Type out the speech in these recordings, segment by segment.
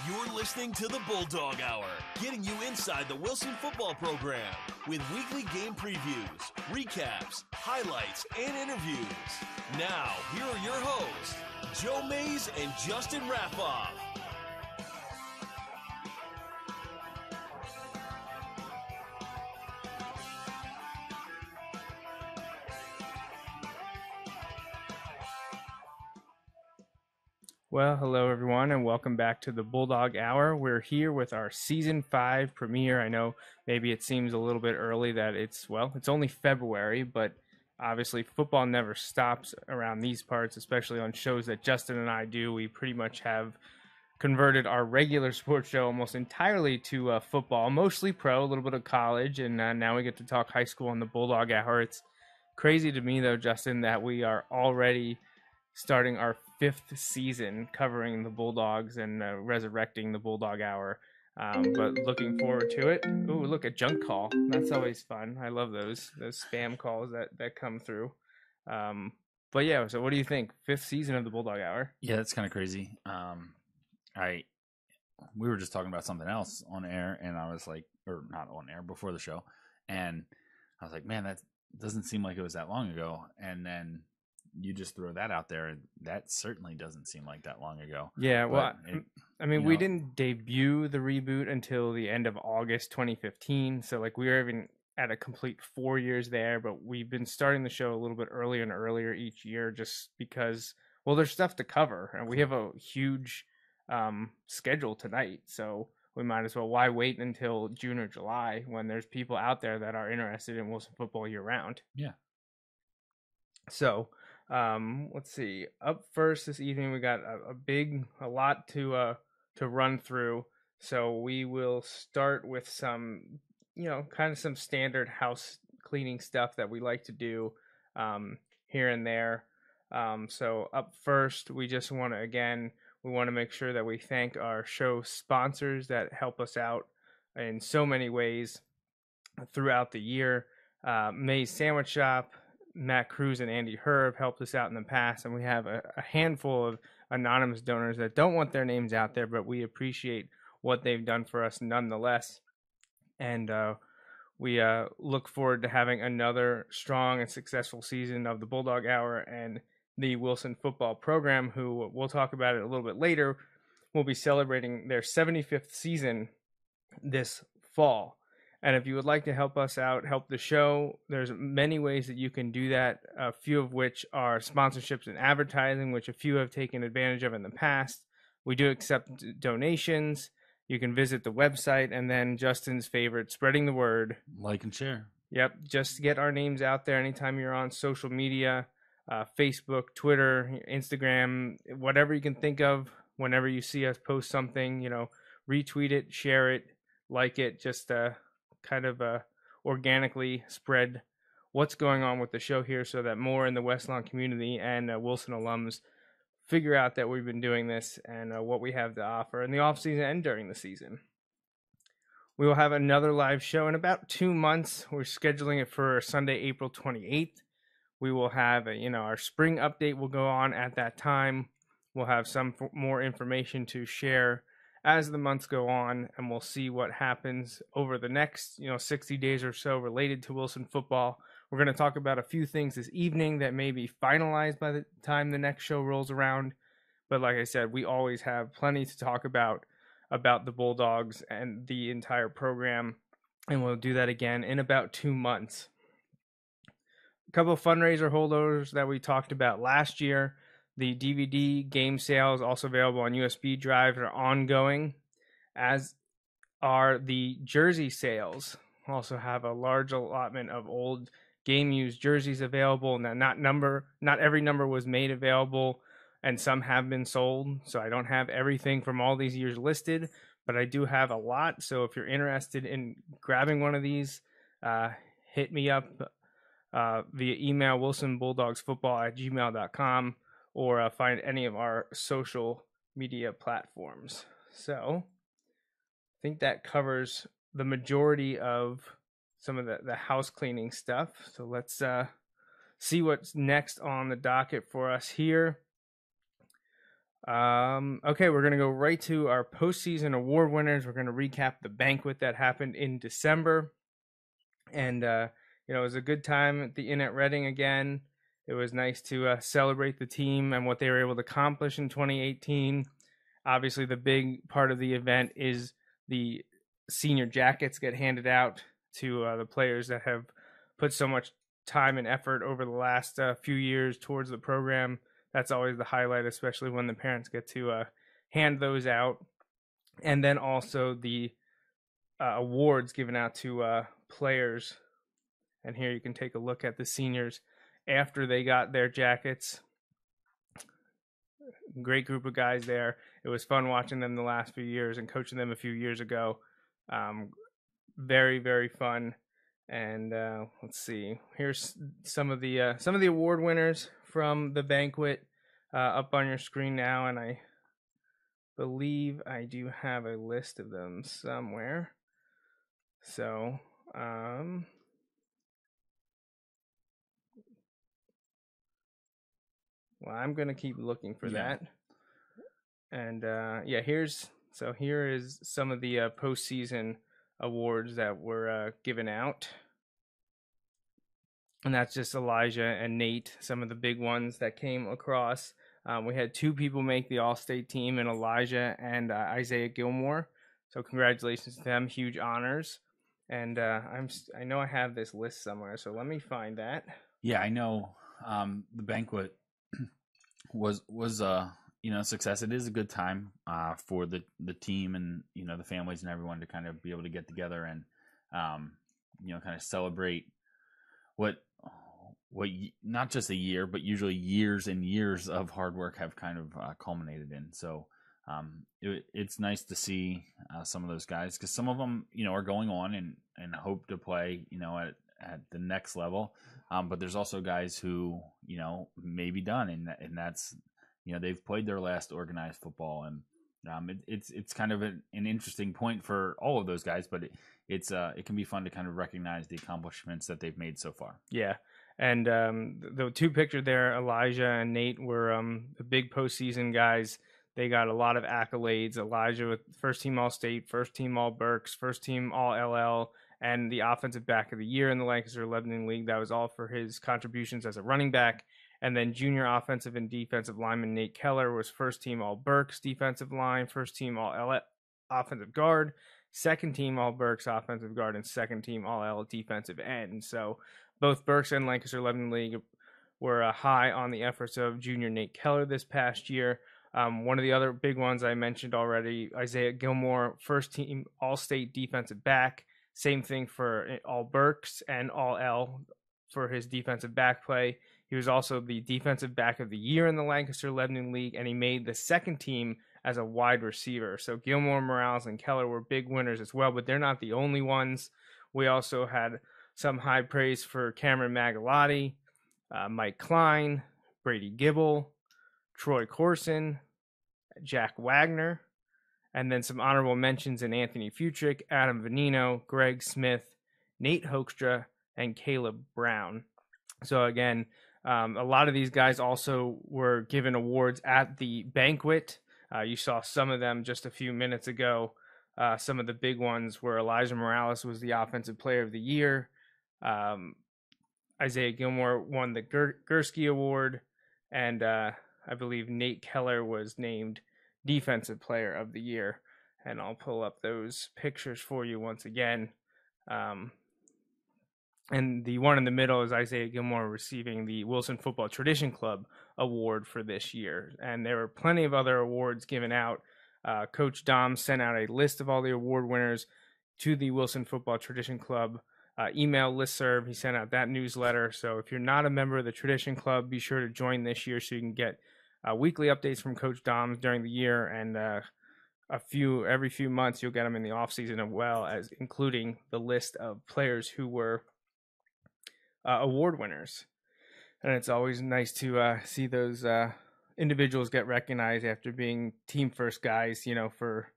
You're listening to the Bulldog Hour, getting you inside the Wilson football program with weekly game previews, recaps, highlights, and interviews. Now, here are your hosts, Joe Mays and Justin Raffoff. Well, hello everyone, and welcome back to the Bulldog Hour. We're here with our Season 5 premiere. I know maybe it seems a little bit early that it's only February, but obviously football never stops around these parts, especially on shows that Justin and I do. We pretty much have converted our regular sports show almost entirely to football, mostly pro, a little bit of college, and now we get to talk high school on the Bulldog Hour. It's crazy to me, though, Justin, that we are already starting our 5th season covering the Bulldogs and resurrecting the Bulldog Hour. But looking forward to it. Ooh, look, a junk call. That's always fun. I love those spam calls that come through. But yeah, so what do you think? 5th season of the Bulldog Hour. Yeah, that's kind of crazy. We were just talking about something else on air, and I was like, or not on air, before the show, and I was like, man, that doesn't seem like it was that long ago. And then you just throw that out there, and that certainly doesn't seem like that long ago. Yeah, well, we didn't debut the reboot until the end of August 2015, so like we were even at a complete 4 years there, but we've been starting the show a little bit earlier and earlier each year just because, well, there's stuff to cover, and we have a huge schedule tonight, so we might as well, why wait until June or July when there's people out there that are interested in Wilson football year round. Yeah. So let's see. Up first this evening, we got a lot to run through. So we will start with some, kind of some standard house cleaning stuff that we like to do here and there. So up first, we just want to make sure that we thank our show sponsors that help us out in so many ways throughout the year. May's Sandwich Shop, Matt Cruz and Andy Herb helped us out in the past, and we have a handful of anonymous donors that don't want their names out there, but we appreciate what they've done for us nonetheless. And we look forward to having another strong and successful season of the Bulldog Hour and the Wilson football program, who we'll talk about it a little bit later, will be celebrating their 75th season this fall. And if you would like to help us out, help the show, there's many ways that you can do that, a few of which are sponsorships and advertising, which a few have taken advantage of in the past. We do accept donations. You can visit the website, and then Justin's favorite, spreading the word. Like and share. Yep, just get our names out there anytime you're on social media, Facebook, Twitter, Instagram, whatever you can think of. Whenever you see us post something, retweet it, share it, like it, just kind of organically spread what's going on with the show here so that more in the West Lawn community and Wilson alums figure out that we've been doing this and what we have to offer in the off season and during the season. We will have another live show in about 2 months. We're scheduling it for Sunday, April 28th. We will have our spring update will go on at that time. We'll have some more information to share as the months go on, and we'll see what happens over the next 60 days or so related to Wilson football. We're going to talk about a few things this evening that may be finalized by the time the next show rolls around. But like I said, we always have plenty to talk about the Bulldogs and the entire program, and we'll do that again in about 2 months. A couple of fundraiser holdovers that we talked about last year. The DVD game sales, also available on USB drive, are ongoing, as are the jersey sales. We also have a large allotment of old game used jerseys available. Now, not every number was made available, and some have been sold. So I don't have everything from all these years listed, but I do have a lot. So if you're interested in grabbing one of these, hit me up via email, wilsonbulldogsfootball@gmail.com. or find any of our social media platforms. So I think that covers the majority of some of the house cleaning stuff. So let's see what's next on the docket for us here. Okay, we're gonna go right to our postseason award winners. We're gonna recap the banquet that happened in December, and it was a good time at the Inn at Reading again. It was nice to celebrate the team and what they were able to accomplish in 2018. Obviously, the big part of the event is the senior jackets get handed out to the players that have put so much time and effort over the last few years towards the program. That's always the highlight, especially when the parents get to hand those out. And then also the awards given out to players. And here you can take a look at the seniors after they got their jackets. Great group of guys there. It was fun watching them the last few years and coaching them a few years ago. Very, very fun. And let's see. Here's some of the award winners from the banquet up on your screen now, and I believe I do have a list of them somewhere. So, well, I'm gonna keep looking for that. And here is some of the postseason awards that were given out. And that's just Elijah and Nate, some of the big ones that came across. We had two people make the All-State team, and Elijah and Isaiah Gilmore. So congratulations to them, huge honors. And I know I have this list somewhere, so let me find that. Yeah, I know. The banquet was success. It is a good time for the team and the families and everyone to kind of be able to get together and kind of celebrate what not just a year, but usually years and years of hard work have kind of culminated in. So it's nice to see some of those guys, because some of them are going on and hope to play at the next level, but there's also guys who may be done, and that's they've played their last organized football, and it's kind of an interesting point for all of those guys, but it can be fun to kind of recognize the accomplishments that they've made so far. Yeah. And the two pictured there, Elijah and Nate, were the big postseason guys. They got a lot of accolades. Elijah with first team All-State, first team All-Berks, first team All-LL, and the offensive back of the year in the Lancaster-Lebanon League. That was all for his contributions as a running back. And then junior offensive and defensive lineman Nate Keller was first team All-Berks defensive line, first team All-L offensive guard, second team All-Berks offensive guard, and second team All-L defensive end. So both Berks and Lancaster-Lebanon League were high on the efforts of junior Nate Keller this past year. One of the other big ones I mentioned already, Isaiah Gilmore, first team All-State defensive back. Same thing for All Berks and All L for his defensive back play. He was also the defensive back of the year in the Lancaster-Lebanon League, and he made the second team as a wide receiver. So Gilmore, Morales, and Keller were big winners as well, but they're not the only ones. We also had some high praise for Cameron Magalotti, Mike Klein, Brady Gibble, Troy Corson, Jack Wagner, and then some honorable mentions in Anthony Futrick, Adam Venino, Greg Smith, Nate Hoekstra, and Caleb Brown. So again, a lot of these guys also were given awards at the banquet. You saw some of them just a few minutes ago. Some of the big ones were Elijah Morales was the Offensive Player of the Year. Isaiah Gilmore won the Gursky Award, and I believe Nate Keller was named Defensive Player of the Year. And I'll pull up those pictures for you once again. And the one in the middle is Isaiah Gilmore receiving the Wilson Football Tradition Club Award for this year. And there were plenty of other awards given out. Coach Dom sent out a list of all the award winners to the Wilson Football Tradition Club email listserv. He sent out that newsletter. So if you're not a member of the Tradition Club, be sure to join this year so you can get weekly updates from Coach Dom during the year, and every few months you'll get them in the off season, as well as including the list of players who were award winners. And it's always nice to see those individuals get recognized after being team first guys, for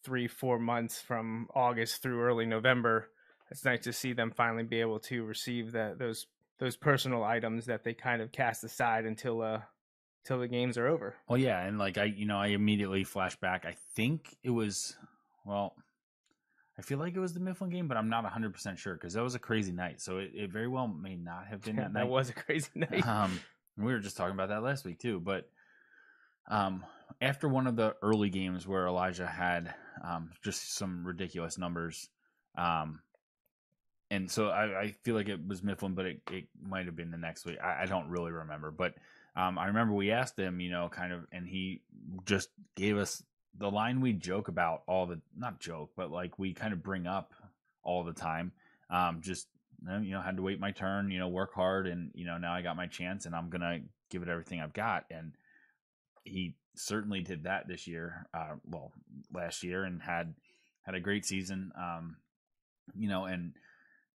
3-4 months from August through early November. It's nice to see them finally be able to receive those personal items that they kind of cast aside until till the games are over. Well, yeah, and like I immediately flashed back. I think it was, well, I feel like it was the Mifflin game, but I'm not 100% sure because that was a crazy night. So it very well may not have been that night. That was a crazy night. We were just talking about that last week too. But after one of the early games where Elijah had just some ridiculous numbers, and so I feel like it was Mifflin, but it might have been the next week. I don't really remember. But I remember we asked him, kind of, and he just gave us the line we joke about not joke, but like we kind of bring up all the time. Just, had to wait my turn, work hard, and, now I got my chance and I'm going to give it everything I've got. And he certainly did that this year, last year, and had a great season,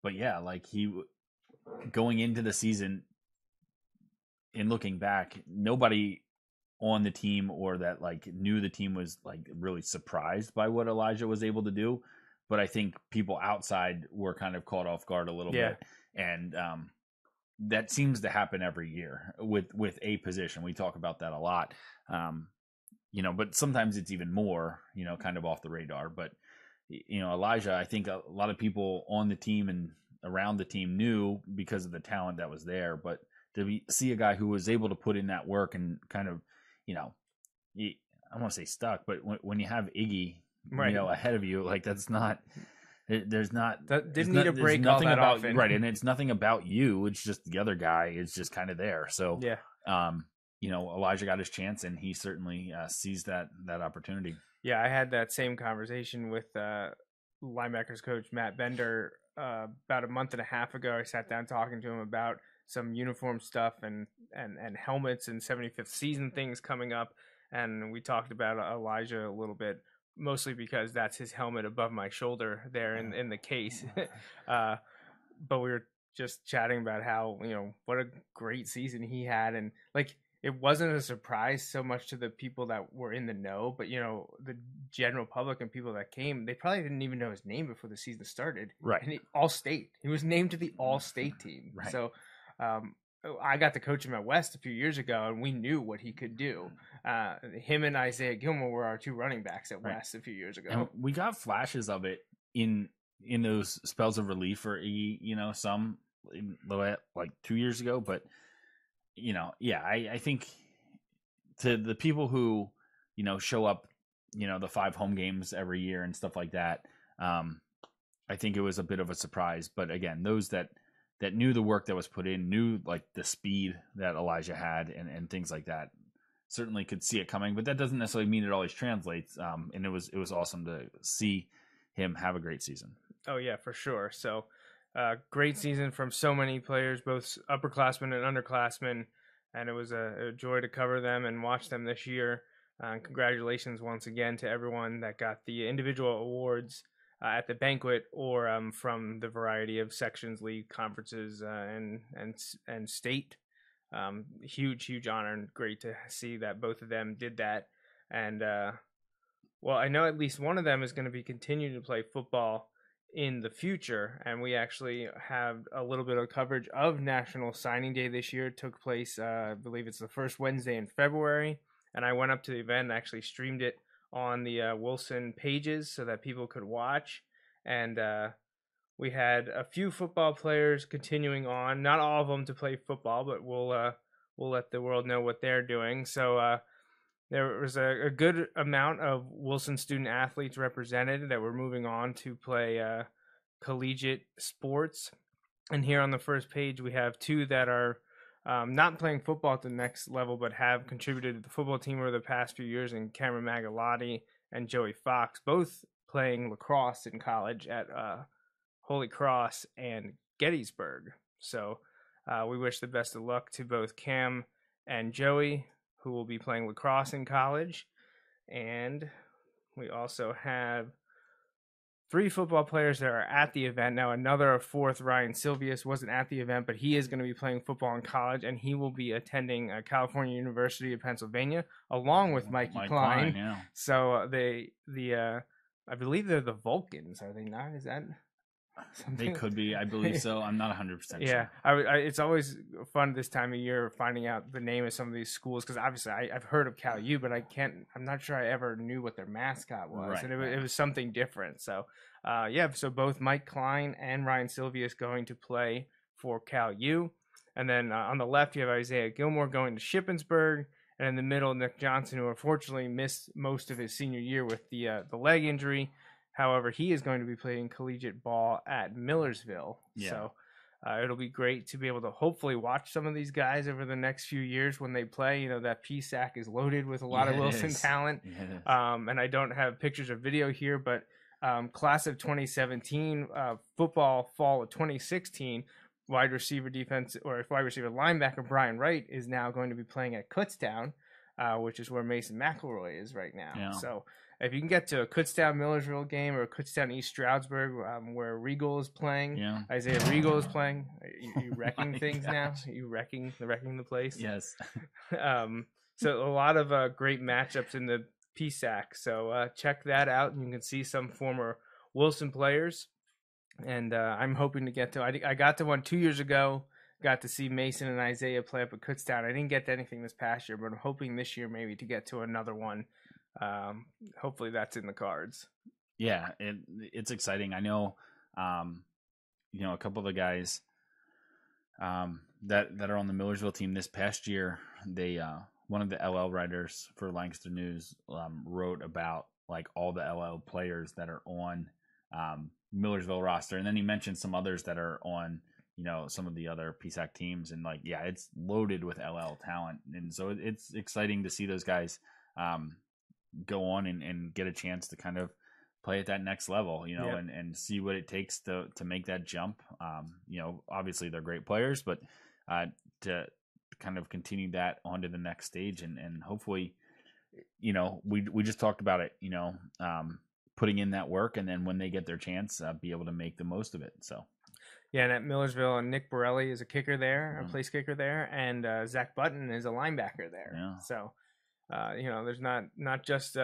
but yeah, like going into the season and looking back, nobody on the team or that like knew the team was like really surprised by what Elijah was able to do. But I think people outside were kind of caught off guard a little bit. And that seems to happen every year with a position. We talk about that a lot. But sometimes it's even more, kind of off the radar. But, Elijah, I think a lot of people on the team and around the team knew because of the talent that was there. But to see a guy who was able to put in that work and kind of, I don't want to say stuck, but when you have Iggy, right, ahead of you, like that's not, there's not, that didn't need a break all that about, often. Right. And it's nothing about you. It's just the other guy is just kind of there. So, Elijah got his chance and he certainly seized that opportunity. Yeah. I had that same conversation with linebackers coach Matt Bender about a month and a half ago. I sat down talking to him about some uniform stuff and helmets and 75th season things coming up. And we talked about Elijah a little bit, mostly because that's his helmet above my shoulder there in the case. But we were just chatting about how, what a great season he had. And like, it wasn't a surprise so much to the people that were in the know, but the general public and people that came, they probably didn't even know his name before the season started. Right. And All-State. He was named to the All-State team. Right. So I got to coach him at West a few years ago, and we knew what he could do. Him and Isaiah Gilmore were our two running backs at West a few years ago. And we got flashes of it in those spells of relief for some like 2 years ago, but I think to the people who show up the 5 home games every year and stuff like that, I think it was a bit of a surprise. But again, those that knew the work that was put in, knew like the speed that Elijah had and things like that, certainly could see it coming. But that doesn't necessarily mean it always translates. And it was awesome to see him have a great season. Oh yeah, for sure. So great season from so many players, both upperclassmen and underclassmen, and it was a joy to cover them and watch them this year. Congratulations once again to everyone that got the individual awards at the banquet or from the variety of sections, league, conferences, and state. Huge honor, and great to see that both of them did that. And I know at least one of them is going to be continuing to play football in the future, and we actually have a little bit of coverage of National Signing Day this year. It took place, I believe it's the first Wednesday in February, and I went up to the event and actually streamed it on the Wilson pages so that people could watch. And we had a few football players continuing on, not all of them to play football, but we'll let the world know what they're doing. So there was a good amount of Wilson student athletes represented that were moving on to play collegiate sports. And here on the first page, we have 2 that are not playing football at the next level, but have contributed to the football team over the past few years, in Cameron Magalotti and Joey Fox, both playing lacrosse in college at Holy Cross and Gettysburg. So we wish the best of luck to both Cam and Joey, who will be playing lacrosse in college. And we also have 3 football players that are at the event. Now, a fourth, Ryan Silvius, wasn't at the event, but he is going to be playing football in college, and he will be attending California University of Pennsylvania, along with Mikey Klein. Yeah. So I believe they're the Vulcans, are they not? Is that? They could be, I believe so. I'm not 100% Yeah, sure. it's always fun this time of year finding out the name of some of these schools because obviously I've heard of Cal U, but I'm not sure I ever knew what their mascot was, Right, and it right. was something different. So, so both Mike Klein and Ryan Silvius going to play for Cal U, and then on the left you have Isaiah Gilmore going to Shippensburg, and in the middle Nick Johnson, who unfortunately missed most of his senior year with the leg injury. However, he is going to be playing collegiate ball at Millersville. Yeah. So it'll be great to be able to hopefully watch some of these guys over the next few years when they play. You know, that PSAC is loaded with a lot of Wilson talent. And I don't have pictures or video here, but class of 2017, football fall of 2016, wide receiver linebacker Brian Wright is now going to be playing at Kutztown, which is where Mason McElroy is right now. Yeah. So if you can get to a Kutztown Millersville game or a Kutztown East Stroudsburg, where Regal is playing, Isaiah Regal is playing. Are you wrecking things now? Are you wrecking the place? Yes. So a lot of great matchups in the PSAC. So check that out, and you can see some former Wilson players. And I'm hoping to get to. I got to one 2 years ago. Got to see Mason and Isaiah play up at Kutztown. I didn't get to anything this past year, but I'm hoping this year maybe to get to another one. Hopefully that's in the cards. Yeah, it's exciting. I know, a couple of the guys that are on the Millersville team this past year. They one of the LL writers for Lancaster News wrote about like all the LL players that are on Millersville roster, and then he mentioned some others that are on some of the other PSAC teams, and it's loaded with LL talent, and so it's exciting to see those guys go on and get a chance to kind of play at that next level, and see what it takes to make that jump. Obviously they're great players, but to kind of continue that onto the next stage, and hopefully, we just talked about it, putting in that work, and then when they get their chance, be able to make the most of it. So. Yeah, and at Millersville, Nick Borelli is a kicker there, a place kicker there, and Zach Button is a linebacker there. Yeah. So, there's not just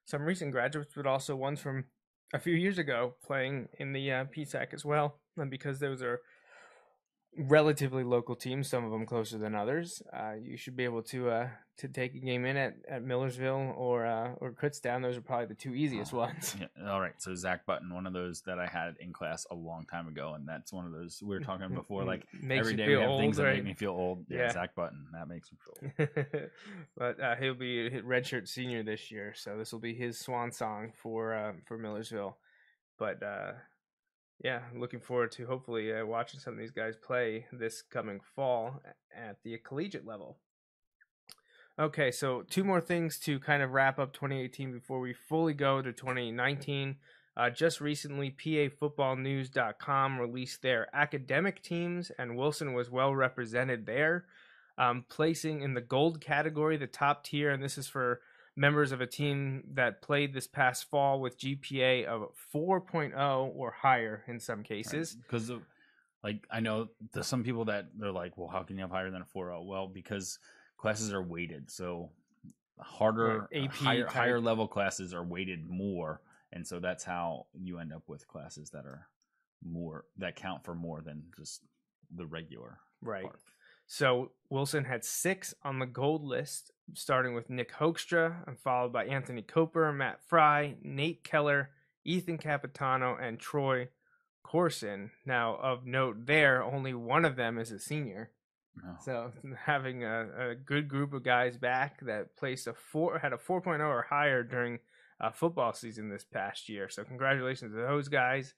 some recent graduates, but also ones from a few years ago playing in the PSAC as well. And because those are relatively local teams, some of them closer than others, you should be able to take a game in at Millersville or Kutztown. Those are probably the two easiest ones. Yeah. All right, so Zach Button, one of those that I had in class a long time ago, and that's one of those we were talking before. Like every day we have things that make me feel old. Yeah, Zach Button, that makes me feel old. But he'll be a redshirt senior this year, so this will be his swan song for Millersville. But looking forward to hopefully watching some of these guys play this coming fall at the collegiate level. Okay, so two more things to kind of wrap up 2018 before we fully go to 2019. Just recently, PAFootballNews.com released their academic teams, and Wilson was well represented there, placing in the gold category, the top tier, and this is for members of a team that played this past fall with GPA of 4.0 or higher in some cases. Because I know there's some people that they're like, well, how can you have higher than a 4.0? Well, because classes are weighted, so harder, higher level classes are weighted more, and so that's how you end up with classes that count for more than just the regular part. So Wilson had 6 on the gold list, starting with Nick Hoekstra, and followed by Anthony Coper, Matt Fry, Nate Keller, Ethan Capitano, and Troy Corson. Now, of note there, only one of them is a senior. No. So having a good group of guys back that placed had a 4.0 or higher during football season this past year. So congratulations to those guys.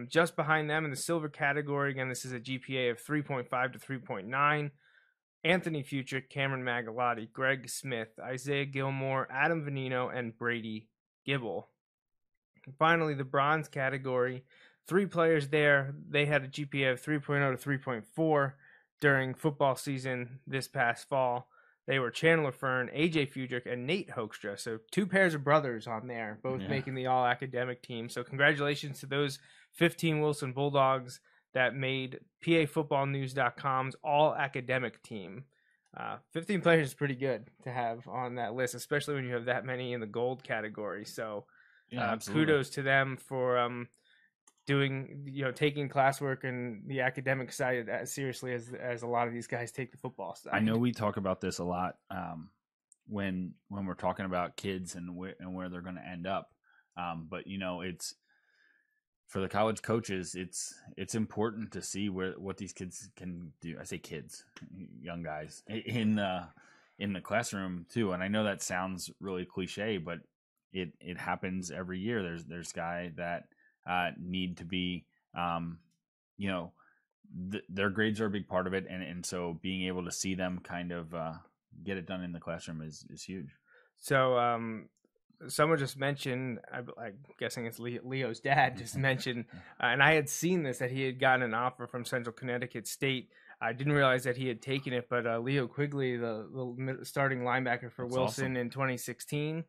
Just behind them in the silver category, again, this is a GPA of 3.5 to 3.9. Anthony Fuchik, Cameron Magalotti, Greg Smith, Isaiah Gilmore, Adam Venino, and Brady Gibble. And finally, the bronze category, 3 players there. They had a GPA of 3.0 to 3.4 during football season this past fall. They were Chandler Fern, AJ Fuchik, and Nate Hoekstra. So 2 pairs of brothers on there, both making the all-academic team. So congratulations to those 15 Wilson Bulldogs that made PAFootballNews.com's all-academic team. 15 players is pretty good to have on that list, especially when you have that many in the gold category. So kudos to them for doing, taking classwork and the academic side as seriously as a lot of these guys take the football side. I know we talk about this a lot when we're talking about kids and where they're going to end up. But it's for the college coaches, it's important to see what these kids can do. I say kids, young guys in the classroom too. And I know that sounds really cliche, but it happens every year. There's guys that need to be, their grades are a big part of it, and so being able to see them kind of get it done in the classroom is huge. So someone just mentioned, I'm guessing it's Leo's dad, just mentioned, and I had seen this, that he had gotten an offer from Central Connecticut State. I didn't realize that he had taken it, but Leo Quigley, the starting linebacker for Wilson in 2016,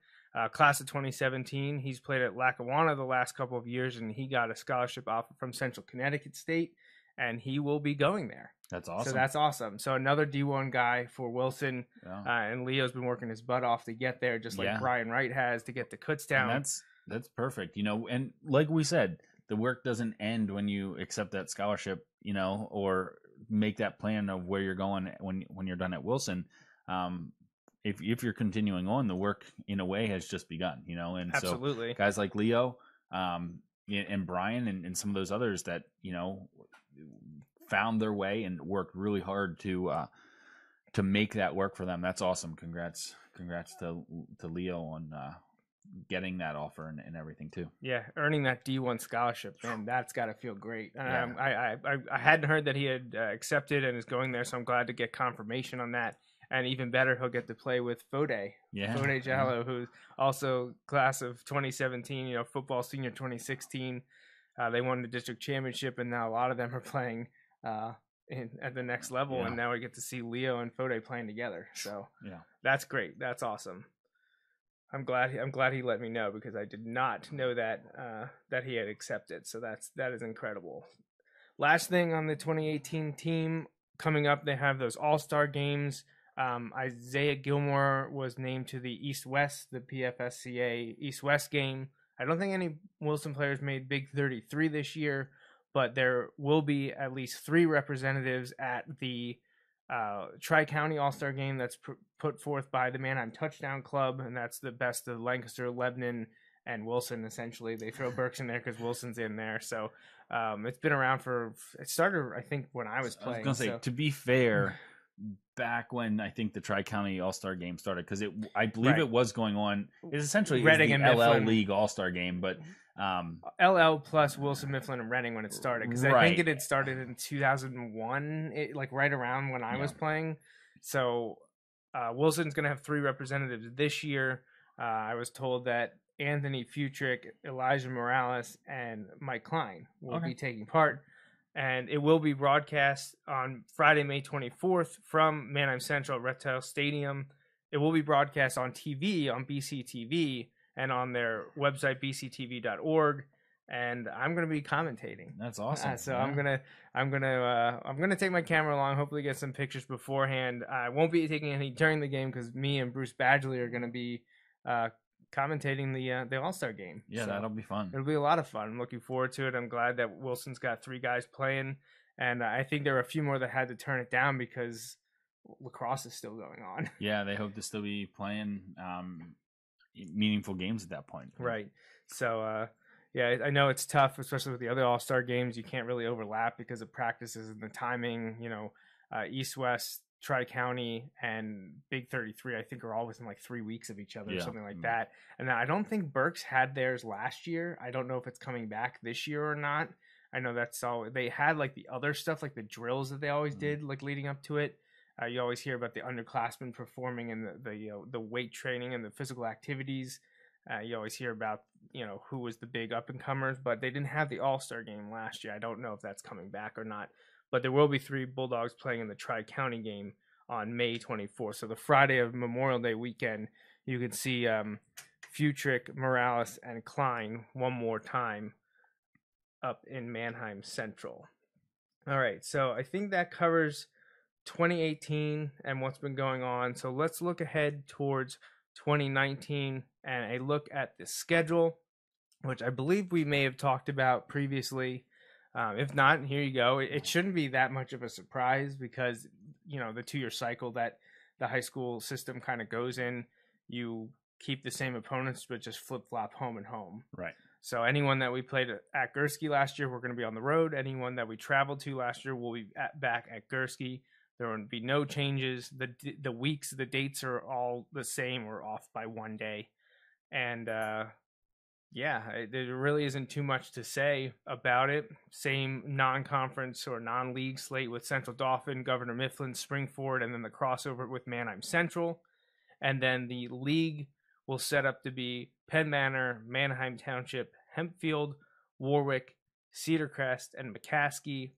class of 2017, he's played at Lackawanna the last couple of years, and he got a scholarship offer from Central Connecticut State, and he will be going there. That's awesome. So that's awesome. So another D1 guy for Wilson, and Leo's been working his butt off to get there, just like Brian Wright has to get to Kutztown. And that's perfect, and like we said, the work doesn't end when you accept that scholarship, or make that plan of where you're going when you're done at Wilson. If you're continuing on, the work in a way has just begun, and absolutely. So guys like Leo, and Brian and some of those others that, found their way and worked really hard to make that work for them. That's awesome. Congrats to Leo on getting that offer and everything too. Yeah, earning that D1 scholarship, man, that's got to feel great. And I hadn't heard that he had accepted and is going there, so I'm glad to get confirmation on that. And even better, he'll get to play with Fode Jallo, who's also class of 2017, football senior 2016. They won the district championship, and now a lot of them are playing at the next level. And now we get to see Leo and Fode playing together. So that's great. That's awesome. I'm glad he let me know, because I did not know that he had accepted. So that is incredible. Last thing on the 2018 team coming up, they have those All-Star games. Isaiah Gilmore was named to the East-West, the PFSCA East-West game. I don't think any Wilson players made Big 33 this year, but there will be at least 3 representatives at the Tri-County All-Star game that's put forth by the Mannheim Touchdown Club, and that's the best of Lancaster, Lebanon, and Wilson, essentially. They throw Berks in there because Wilson's in there. So it's been around it started, I think, when I was playing. I was going to say, to be fair, back when I think the Tri-County All-Star game started, because I believe it was going on. It's essentially Reading the and LL Mifflin League All-Star game, but LL plus Wilson, Mifflin, and Reading when it started, because I think it had started in 2001, right around when I was playing. So Wilson's going to have 3 representatives this year. I was told that Anthony Futrick, Elijah Morales, and Mike Klein will be taking part. And it will be broadcast on Friday, May 24th from Mannheim Central at Reptile Stadium. It will be broadcast on TV, on BCTV, and on their website, bctv.org. And I'm going to be commentating. That's awesome. So I'm gonna take my camera along. Hopefully, get some pictures beforehand. I won't be taking any during the game, because me and Bruce Badgley are going to be commentating the All-Star game. Yeah, so that'll be fun. It'll be a lot of fun. I'm looking forward to it. I'm glad that Wilson's got 3 guys playing, and I think there were a few more that had to turn it down because lacrosse is still going on. Yeah, they hope to still be playing meaningful games at that point. Right. So, I know it's tough, especially with the other All-Star games. You can't really overlap because of practices and the timing. East-West, Tri-County, and Big 33, I think, are all within 3 weeks of each other or something like that. And I don't think Berks had theirs last year. I don't know if it's coming back this year or not. I know that's all. They had the other stuff, like the drills that they always did, leading up to it. You always hear about the underclassmen performing in the weight training and the physical activities. You always hear about who was the big up and comers, but they didn't have the All-Star game last year. I don't know if that's coming back or not. But there will be 3 Bulldogs playing in the Tri-County game on May 24th. So the Friday of Memorial Day weekend, you can see Futrick, Morales, and Klein one more time up in Mannheim Central. All right, so I think that covers 2018 and what's been going on. So let's look ahead towards 2019 and a look at the schedule. which I believe we may have talked about previously. If not, here you go. It shouldn't be that much of a surprise because, the 2-year cycle that the high school system kind of goes in, you keep the same opponents, but just flip-flop home and home. Right. So anyone that we played at Gursky last year, we're going to be on the road. Anyone that we traveled to last year will be back at Gursky. There will be no changes. The weeks, the dates are all the same or off by one day. And there really isn't too much to say about it. Same non-conference or non-league slate with Central Dauphin, Governor Mifflin, Springford, and then the crossover with Manheim Central. And then the league will set up to be Penn Manor, Manheim Township, Hempfield, Warwick, Cedar Crest, and McCaskey.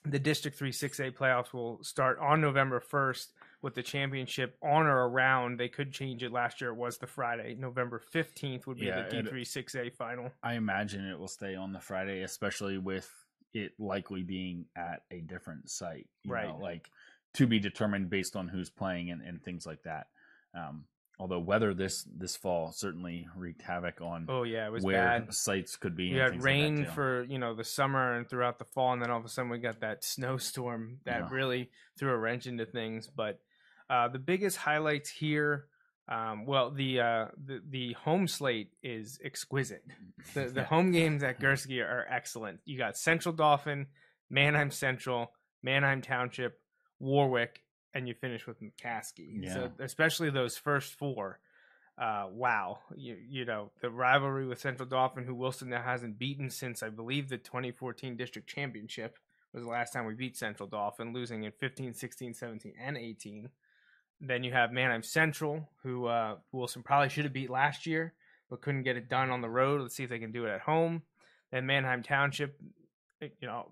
The District 3 6A playoffs will start on November 1st with the championship on or around. They could change it. Last year it was the Friday. November 15th would be the D3 6A final. I imagine it will stay on the Friday, especially with it likely being at a different site. You know, like to be determined based on who's playing and things like that. Although weather this fall certainly wreaked havoc on it was where bad. Sites could be. We had rain for the summer and throughout the fall, and then all of a sudden we got that snowstorm that really threw a wrench into things. But the biggest highlights here, the home slate is exquisite. The home games at Gursky are excellent. You got Central Dauphin, Manheim Central, Manheim Township, Warwick, and you finish with McCaskey. Yeah. So especially those first four, wow. The rivalry with Central Dauphin, who Wilson now hasn't beaten since, I believe, the 2014 district championship was the last time we beat Central Dauphin, losing in 15, 16, 17, and 18. Then you have Manheim Central, who Wilson probably should have beat last year, but couldn't get it done on the road. Let's see if they can do it at home. Then Manheim Township,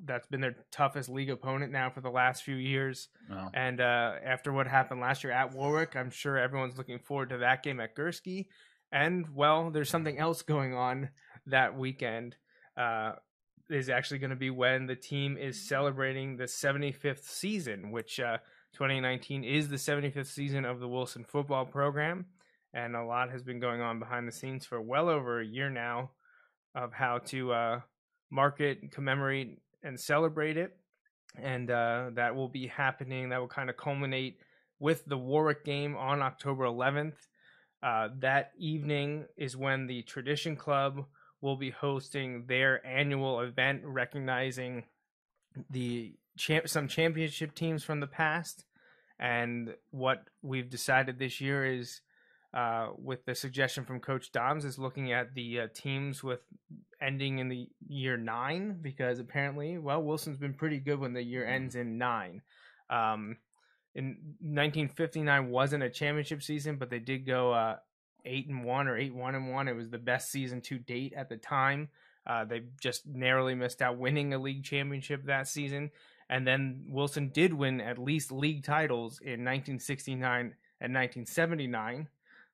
that's been their toughest league opponent now for the last few years. Wow. And after what happened last year at Warwick, I'm sure everyone's looking forward to that game at Gursky. And, there's something else going on that weekend. Is actually going to be when the team is celebrating the 75th season, which 2019 is the 75th season of the Wilson football program. And a lot has been going on behind the scenes for well over a year now of how to market, commemorate, and celebrate it. And that will be happening. That will kind of culminate with the Warwick game on October 11th. That evening is when the Tradition Club will be hosting their annual event, recognizing some championship teams from the past. And what we've decided this year is, with the suggestion from Coach Doms, is looking at the teams with ending in the year 9, because apparently, Wilson's been pretty good when the year ends in 9. In 1959 wasn't a championship season, but they did go 8-1 or 8-1-1. It was the best season to date at the time. They just narrowly missed out winning a league championship that season. And then Wilson did win at least league titles in 1969 and 1979.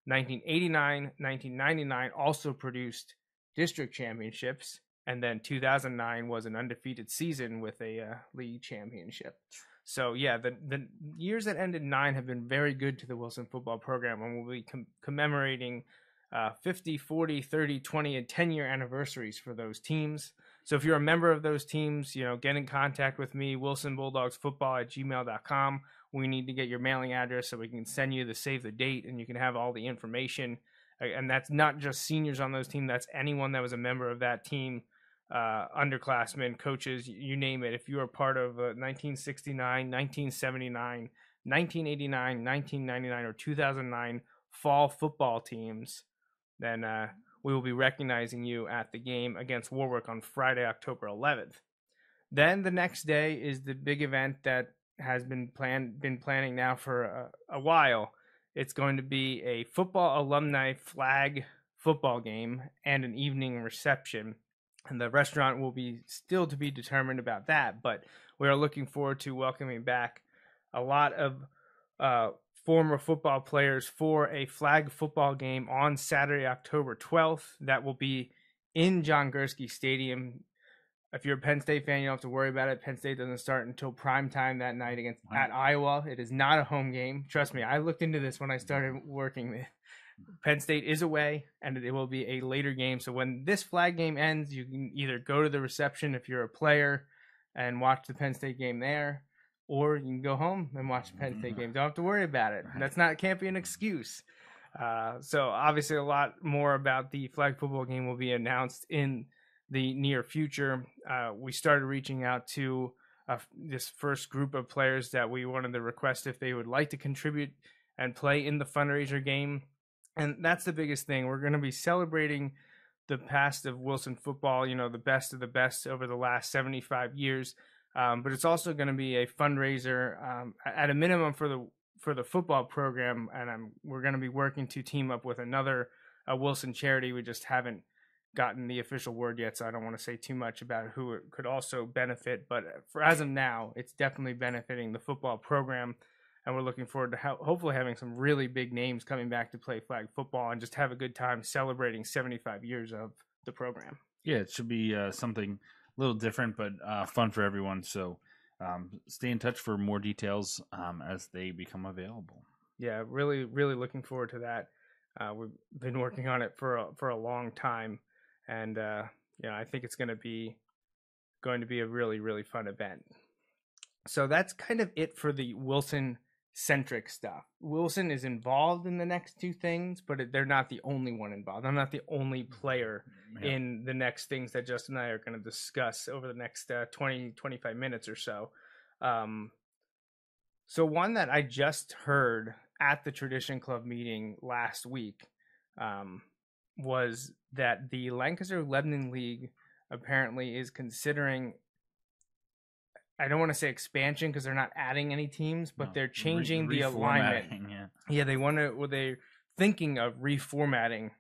1989, 1999 also produced district championships, and then 2009 was an undefeated season with a league championship. So the years that ended 9 have been very good to the Wilson football program, and we'll be commemorating 50, 40, 30, 20, and 10-year anniversaries for those teams. So if you're a member of those teams, get in contact with me, wilsonbulldogsfootball@gmail.com. We need to get your mailing address so we can send you the save the date, and you can have all the information. And that's not just seniors on those teams. That's anyone that was a member of that team, underclassmen, coaches, you name it. If you are part of 1969, 1979, 1989, 1999, or 2009 fall football teams, then we will be recognizing you at the game against Warwick on Friday, October 11th. Then the next day is the big event that has been planning now for a while. It's going to be a football alumni flag football game and an evening reception. And the restaurant will be still to be determined about that, but we are looking forward to welcoming back a lot of former football players for a flag football game on Saturday, October 12th. That will be in John Gursky Stadium. If you're a Penn State fan, you don't have to worry about it. Penn State doesn't start until prime time that night at Iowa. It is not a home game. Trust me, I looked into this when I started working Penn State is away, and it will be a later game. So when this flag game ends, you can either go to the reception if you're a player and watch the Penn State game there, or you can go home and watch the Penn State game. Don't have to worry about it. Can't be an excuse. So obviously a lot more about the flag football game will be announced in the near future. We started reaching out to this first group of players that we wanted to request if they would like to contribute and play in the fundraiser game. And that's the biggest thing. We're going to be celebrating the past of Wilson football, the best of the best over the last 75 years. But it's also going to be a fundraiser at a minimum for the football program. And we're going to be working to team up with another Wilson charity. We just haven't gotten the official word yet, so I don't want to say too much about who it could also benefit. But for as of now, it's definitely benefiting the football program. And we're looking forward to hopefully having some really big names coming back to play flag football and just have a good time celebrating 75 years of the program. Yeah, it should be something a little different, but fun for everyone. So stay in touch for more details as they become available. Yeah, really, really looking forward to that. We've been working on it for a long time, and I think it's going to be a really, really fun event. So that's kind of it for the Wilson-centric stuff. Wilson is involved in the next two things, but they're not the only one involved. I'm not the only player in the next things that Justin and I are going to discuss over the next 20-25 minutes or so. So one that I just heard at the Tradition Club meeting last week was that the Lancaster-Lebanon League apparently is considering, I don't want to say expansion because they're not adding any teams, but they're changing the alignment. Yeah, they're thinking of reformatting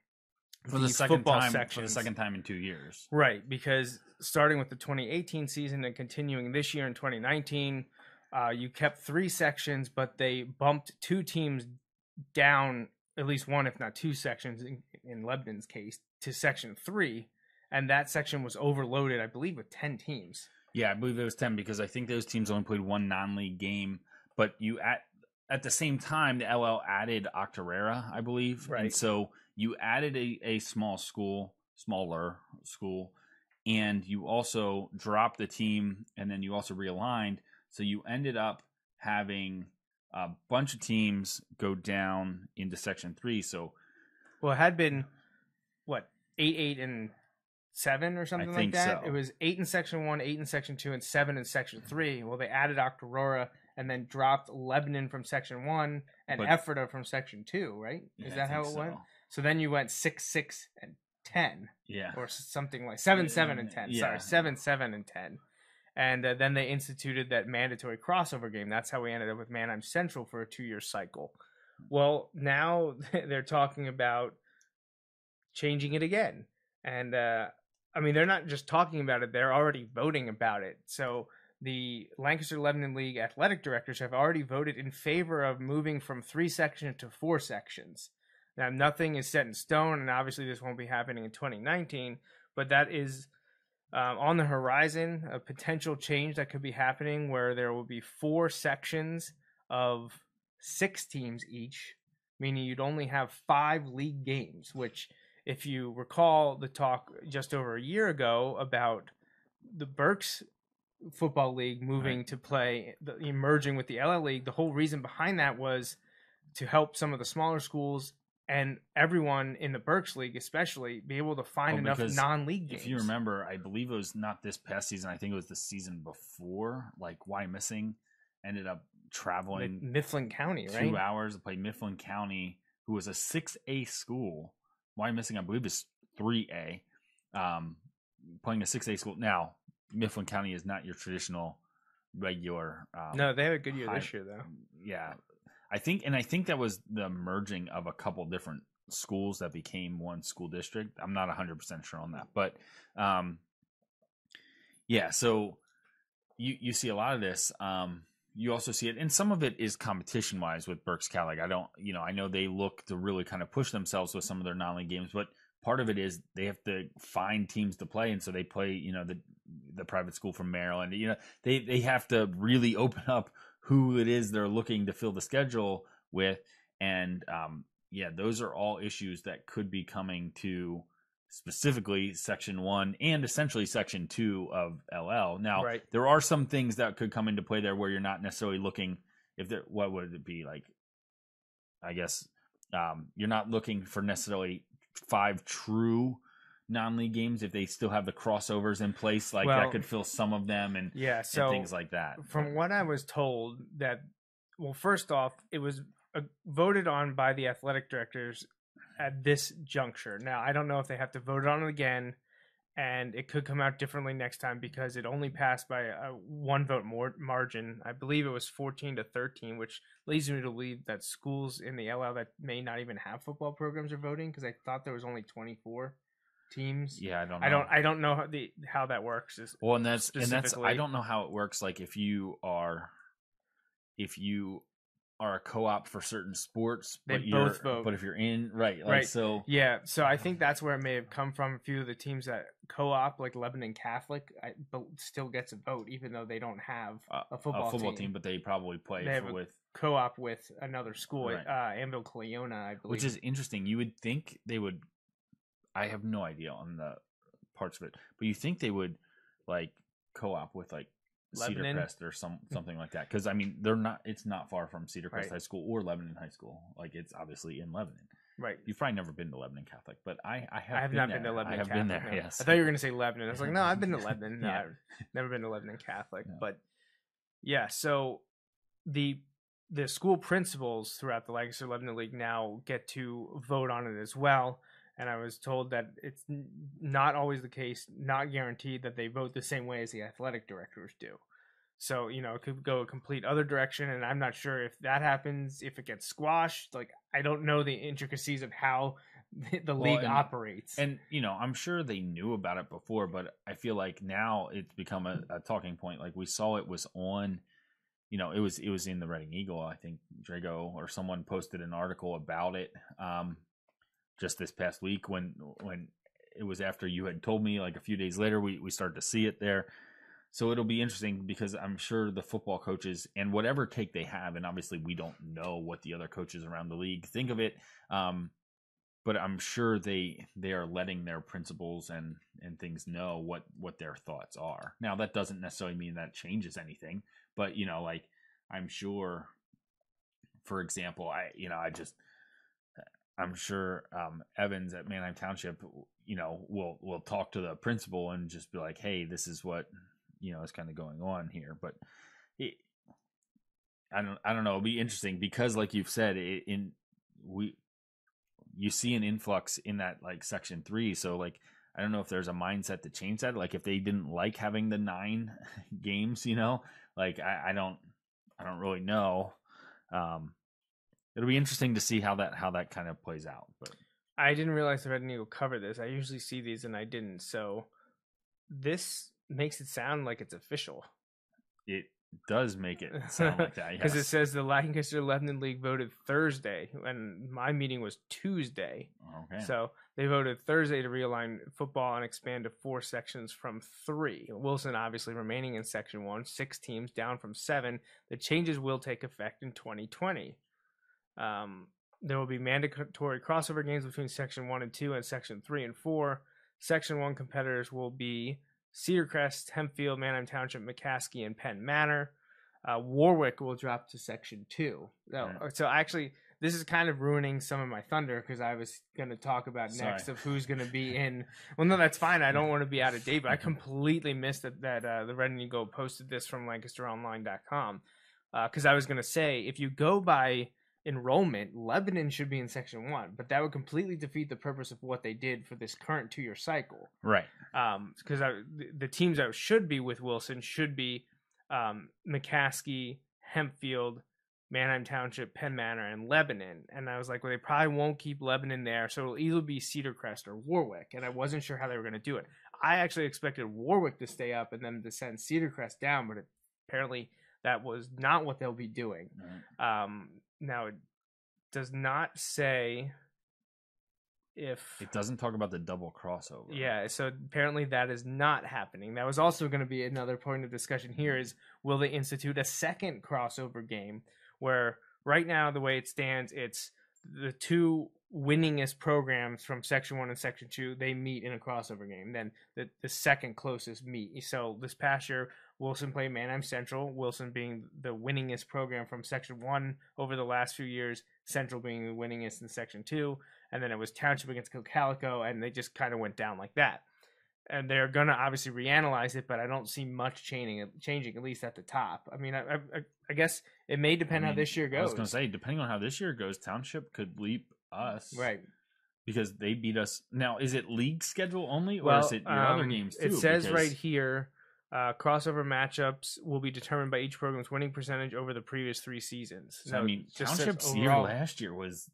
for the second time in 2 years. Right, because starting with the 2018 season and continuing this year in 2019, you kept 3 sections, but they bumped 2 teams down, at least one, if not 2 sections in Lebanon's case, to Section 3, and that section was overloaded, I believe, with 10 teams. Yeah, I believe it was 10 because I think those teams only played one non-league game. But you at the same time, the LL added Octorara, I believe. Right. And so you added a smaller school, and you also dropped the team, and then you also realigned. So you ended up having a bunch of teams go down into Section 3. So, well, it had been, 8, and 7 or something like that? So. It was 8 in Section 1, 8 in Section 2, and 7 in Section 3. Well, they added Octorara and then dropped Lebanon from Section 1 and Ephrata from Section 2, right? Is that how it went? So then you went 6, 6, and 10. Yeah. Or something like 7, 7, and 10. Yeah. Sorry, 7, 7, and 10. And then they instituted that mandatory crossover game. That's how we ended up with Manheim Central for a 2-year cycle. Well, now they're talking about changing it again. And, they're not just talking about it. They're already voting about it. So the Lancaster-Lebanon League athletic directors have already voted in favor of moving from 3 sections to 4 sections. Now, nothing is set in stone, and obviously this won't be happening in 2019, but that is on the horizon, a potential change that could be happening where there will be 4 sections of 6 teams each, meaning you'd only have 5 league games, which, if you recall the talk just over a year ago about the Berks Football League moving to play, merging with the LL League, the whole reason behind that was to help some of the smaller schools and everyone in the Berks League especially be able to find enough non-league games. If you remember, I believe it was not this past season. I think it was the season before. Like, Wyomissing ended up traveling Mifflin County, 2 hours to play Mifflin County, who was a 6A school. Wyomissing, I believe, is 3A. Playing a 6A school. Now, Mifflin County is not your traditional regular. No, they had a good year this year, though. Yeah. I think that was the merging of a couple different schools that became one school district. I'm not 100% sure on that, but so you see a lot of this. You also see it, and some of it is competition wise with Berks Cal. Like, I know they look to really kind of push themselves with some of their non-league games, but part of it is they have to find teams to play, and so they play, the private school from Maryland. They have to really open up who it is they're looking to fill the schedule with, and yeah, those are all issues that could be coming to specifically Section 1 and essentially Section 2 of LL. Now, Right. there are some things that could come into play there where you're not necessarily looking, what would it be like? I guess you're not looking for necessarily 5 true non-league games if they still have the crossovers in place, like that could fill some of them and things like that. From what I was told, that first off, it was voted on by the athletic directors at this juncture. Now, I don't know if they have to vote on it again, and it could come out differently next time because it only passed by a 1-vote margin. I believe it was 14-13, which leads me to believe that schools in the LL that may not even have football programs are voting, because I thought there was only 24 teams. Yeah, I don't know. I don't know how that works. And that's I don't know how it works. Like if you are a co-op for certain sports, they both vote. But if you're in right. So I think that's where it may have come from. A few of the teams that co-op, like Lebanon Catholic, still gets a vote, even though they don't have a football team. But they probably play with co-op with another school, right. Anvil Cleona, I believe. Which is interesting. You would think they would. I have no idea on the parts of it, but you think they would like co-op with like Lebanon? Cedar Crest or something like that, because I mean they're not. It's not far from Cedar Crest right. High School or Lebanon High School. Like it's obviously in Lebanon. Right. You've probably never been to Lebanon Catholic, but I have not been to Lebanon. I have Catholic, been there. No. Yes. I thought you were going to say Lebanon. I was like, no, I've been to Lebanon. No, Yeah. I've never been to Lebanon Catholic. No. But yeah, so the school principals throughout the Lancaster-Lebanon League now get to vote on it as well. And I was told that it's not always the case, not guaranteed that they vote the same way as the athletic directors do. So, it could go a complete other direction, and I'm not sure if that happens, if it gets squashed. Like, I don't know the intricacies of how the league operates. And, I'm sure they knew about it before, but I feel like now it's become a talking point. Like, we saw it was on, it was in the Reading Eagle. I think Drago or someone posted an article about it just this past week when it was after you had told me. Like, a few days later, we started to see it there. So it'll be interesting because I'm sure the football coaches and whatever take they have, and obviously we don't know what the other coaches around the league think of it, but I'm sure they are letting their principals and things know what their thoughts are. Now, that doesn't necessarily mean that changes anything, but, I'm sure, for example, I'm sure Evans at Manheim Township, will talk to the principal and just be like, hey, this is what is kind of going on here. But I don't know. It'll be interesting because, like you've said, you see an influx in that like Section 3. So like, I don't know if there's a mindset to change that. Like if they didn't like having the 9 games, like I don't really know. It'll be interesting to see how that kind of plays out. But I didn't realize the Reading Eagle covered this. I usually see these and I didn't. So this makes it sound like it's official. It does make it sound like that, because it says the Lancaster-Lebanon League voted Thursday, and my meeting was Tuesday. Okay. So they voted Thursday to realign football and expand to 4 sections from 3. Wilson obviously remaining in Section 1, 6 teams down from 7. The changes will take effect in 2020. There will be mandatory crossover games between Section 1 and 2 and Section 3 and 4. Section 1 competitors will be Cedar Crest, Hempfield, Manheim Township, McCaskey, and Penn Manor. Warwick will drop to Section 2. So actually, this is kind of ruining some of my thunder because I was going to talk about next of who's going to be in. Well, no, that's fine. I don't want to be out of date, but I completely missed that the Reading Eagle posted this from LancasterOnline.com because I was going to say, if you go by enrollment, Lebanon should be in Section 1, but that would completely defeat the purpose of what they did for this current 2-year cycle. Right. Because the teams that should be with Wilson should be McCaskey, Hempfield, Manheim Township, Penn Manor, and Lebanon. And I was like, well, they probably won't keep Lebanon there, so it'll either be Cedar Crest or Warwick. And I wasn't sure how they were going to do it. I actually expected Warwick to stay up and then to send Cedar Crest down, but apparently that was not what they'll be doing. Right. Now, it does not say if... It doesn't talk about the double crossover. Yeah, so apparently that is not happening. That was also going to be another point of discussion here is, will they institute a second crossover game where right now, the way it stands, it's the two winningest programs from Section 1 and Section 2, they meet in a crossover game. Then the second closest meet. So this past year, Wilson played Manheim Central, Wilson being the winningest program from Section 1 over the last few years, Central being the winningest in Section 2, and then it was Township against Cocalico, and they just kind of went down like that. And they're going to obviously reanalyze it, but I don't see much changing, at least at the top. I mean, I guess it may depend how this year goes. I was going to say, depending on how this year goes, Township could leap us. Right. Because they beat us. Now, is it league schedule only, or is it your other games too? It says right here, crossover matchups will be determined by each program's winning percentage over the previous 3 seasons. So, I mean, Township's year last year was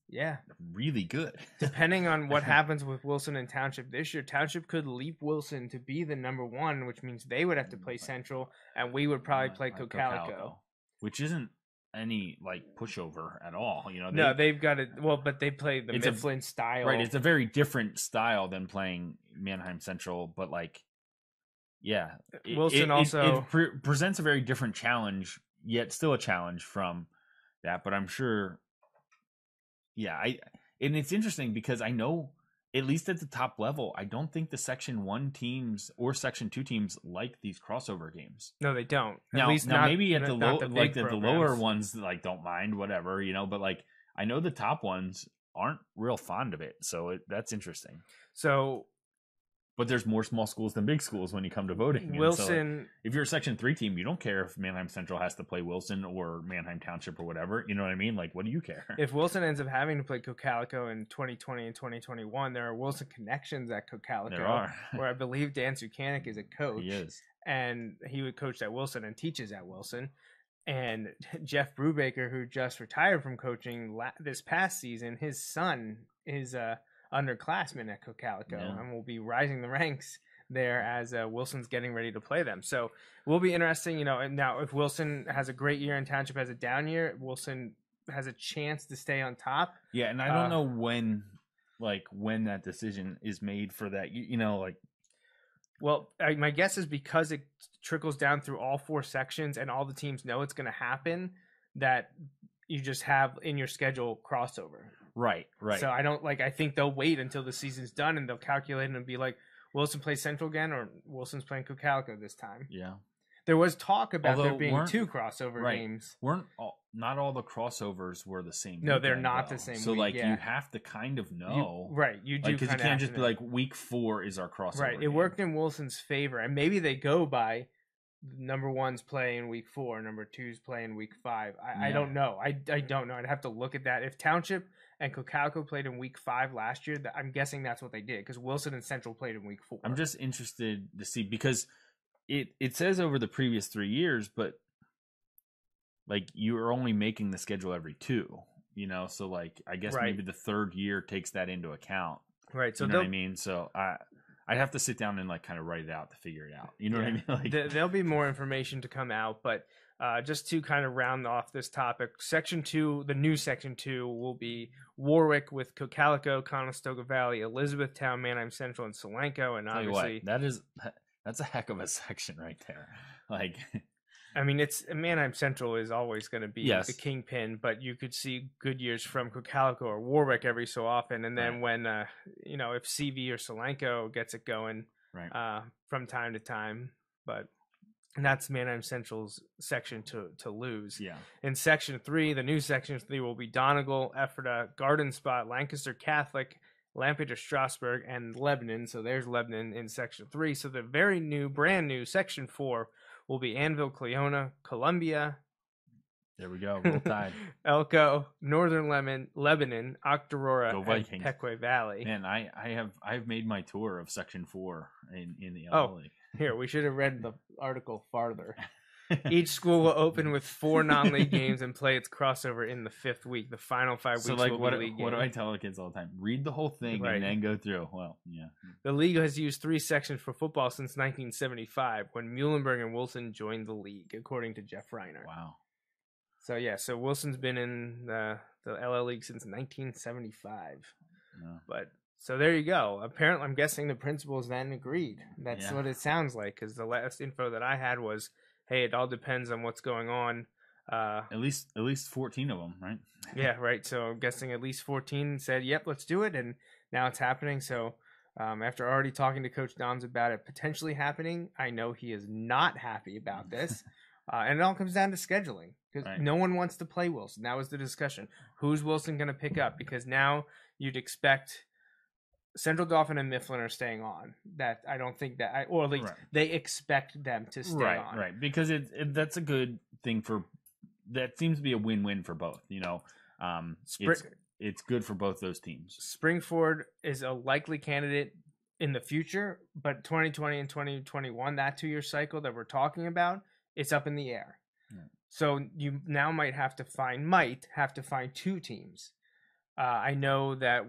really good. Depending on what happens with Wilson and Township this year, Township could leap Wilson to be the number 1, which means they would have to play Central, and we would probably play Cocalico. Which isn't any pushover at all, they've got it. Well, but they play the Mifflin style, right? It's a very different style than playing Manheim Central, but Wilson also presents a very different challenge, yet still a challenge from that. But I'm sure, and it's interesting because I know, at least at the top level, I don't think the Section 1 teams or Section 2 teams like these crossover games. No, they don't. Now maybe at the lower ones don't mind, whatever, but I know the top ones aren't real fond of it. So that's interesting. But there's more small schools than big schools when you come to voting. Wilson, if you're a Section 3 team, you don't care if Manheim Central has to play Wilson or Manheim Township or whatever. You know what I mean? What do you care? If Wilson ends up having to play Cocalico in 2020 and 2021, there are Wilson connections at Cocalico. There are. Where I believe Dan Sukanik is a coach. He is. And he would coach at Wilson and teaches at Wilson. And Jeff Brubaker, who just retired from coaching this past season, his son is underclassmen at Cocalico and will be rising the ranks there as Wilson's getting ready to play them. So will be interesting, and now if Wilson has a great year and Township has a down year, Wilson has a chance to stay on top. Yeah, and I don't know when that decision is made for that, Well, my guess is because it trickles down through all 4 sections and all the teams know it's going to happen, that you just have in your schedule crossover. Right. So I think they'll wait until the season's done and they'll calculate and be like, Wilson plays Central again or Wilson's playing Cocalico this time. Yeah. There was talk about there being 2 crossover games. Not all the crossovers were the same. No, they're not the same. So you have to kind of know. You do. Because you can't just be week 4 is our crossover. Right. It worked in Wilson's favor. And maybe they go by number 1's playing week 4, number 2's playing week 5. I don't know. I don't know. I'd have to look at that. If Township and Cocalico played in week 5 last year, I'm guessing that's what they did because Wilson and Central played in week 4. I'm just interested to see because it says over the previous 3 years, but you are only making the schedule every 2, so I guess maybe the 3rd year takes that into account. Right. So you know what I mean? So I'd have to sit down and kind of write it out to figure it out. You know what I mean? There'll be more information to come out, but just to kind of round off this topic, Section 2, the new Section 2 will be Warwick with Cocalico, Conestoga Valley, Elizabethtown, Manheim Central, and Solanco. And obviously, that's a heck of a section right there. I mean, it's Manheim Central is always going to be the kingpin, but you could see good years from Cocalico or Warwick every so often. And then when, if CV or Solanco gets it going from time to time, but that's Manheim Central's section to lose. Yeah. In Section 3, the new Section 3 will be Donegal, Ephrata, Garden Spot, Lancaster Catholic, Lampeter Strasburg, and Lebanon. So there's Lebanon in Section 3. So the brand new Section 4 will be Anvil, Cleona, Columbia. There we go. Roll Tide. Elko, Northern Lebanon, Octorara, and Pequea Valley. Man, I've made my tour of Section 4 in the LA League. Here, we should have read the article farther. Each school will open with 4 non-league games and play its crossover in the 5th week. The final 5 weeks will be league games. What do I tell the kids all the time? Read the whole thing and then go through. Well, yeah. The league has used 3 sections for football since 1975 when Muhlenberg and Wilson joined the league, according to Jeff Reiner. Wow. So Wilson's been in the LL League since 1975. Yeah. But so there you go. Apparently, I'm guessing the principals then agreed. That's what it sounds like because the last info that I had was, hey, it all depends on what's going on At least 14 of them, right? Yeah, right. So I'm guessing at least 14 said, "Yep, let's do it," and now it's happening. So after already talking to Coach Doms about it potentially happening, I know he is not happy about this, and it all comes down to scheduling because no one wants to play Wilson. That was the discussion. Who's Wilson going to pick up? Because now you'd expect Central Dauphin and Mifflin are staying on. That I don't think that, or at least they expect them to stay on. Right, because that's a good thing for. That seems to be a win-win for both. It's good for both those teams. Springford is a likely candidate in the future, but 2020 and 2021, that 2-year cycle that we're talking about, it's up in the air. Yeah. So you now might have to find 2 teams. I know that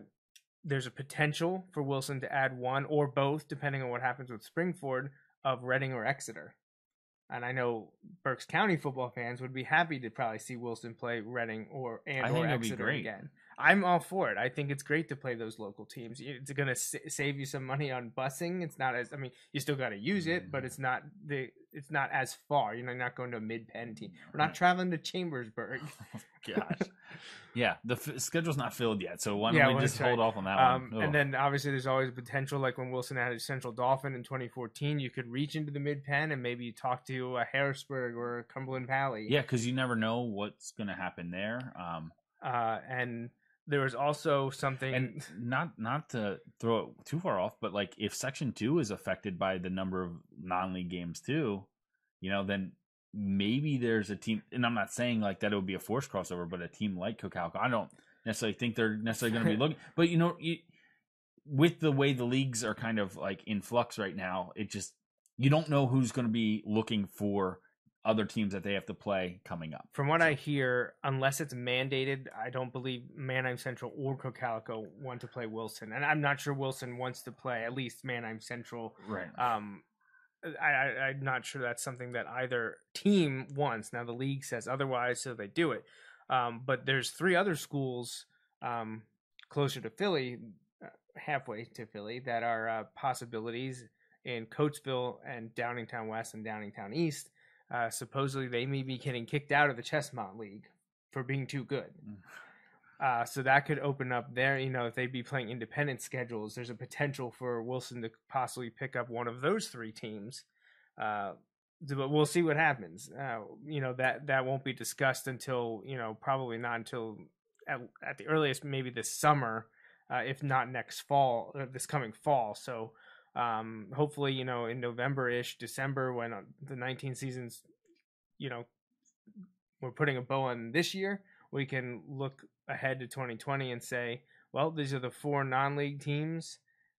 there's a potential for Wilson to add one or both, depending on what happens with Springford, of Reading or Exeter. And I know Berks County football fans would be happy to probably see Wilson play Reading or Exeter again. I'm all for it. I think it's great to play those local teams. It's going to save you some money on busing. It's not as you still got to use it, but it's not as far. You're not going to a mid-pen team. We're not traveling to Chambersburg. Oh, gosh. Yeah, the schedule's not filled yet, so why don't we just hold off on that one? And then obviously there's always potential, like when Wilson added Central Dauphin in 2014, you could reach into the mid-pen and maybe talk to a Harrisburg or a Cumberland Valley. Yeah, because you never know what's going to happen there. And there was also something, and not to throw it too far off, but like if Section 2 is affected by the number of non-league games too, then maybe there's a team, and I'm not saying like that it would be a forced crossover, but a team like Cocalco, I don't necessarily think they're necessarily going to be looking. But with the way the leagues are kind of like in flux right now, you don't know who's going to be looking for other teams that they have to play coming up. From what I hear, unless it's mandated, I don't believe Manheim Central or Cocalco want to play Wilson, and I'm not sure Wilson wants to play at least Manheim Central. Right. I'm not sure that's something that either team wants. Now the league says otherwise, so they do it. But there's 3 other schools closer to Philly, halfway to Philly, that are possibilities in Coatesville and Downingtown West and Downingtown East. Supposedly they may be getting kicked out of the Chestmont League for being too good. So that could open up there. If they'd be playing independent schedules, there's a potential for Wilson to possibly pick up one of those 3 teams. But we'll see what happens. That won't be discussed until, probably not until at the earliest, maybe this summer, if not next fall, this coming fall. So hopefully, in November-ish, December, when the 19 seasons, we're putting a bow on this year, we can look ahead to 2020 and say, well, these are the 4 non-league teams.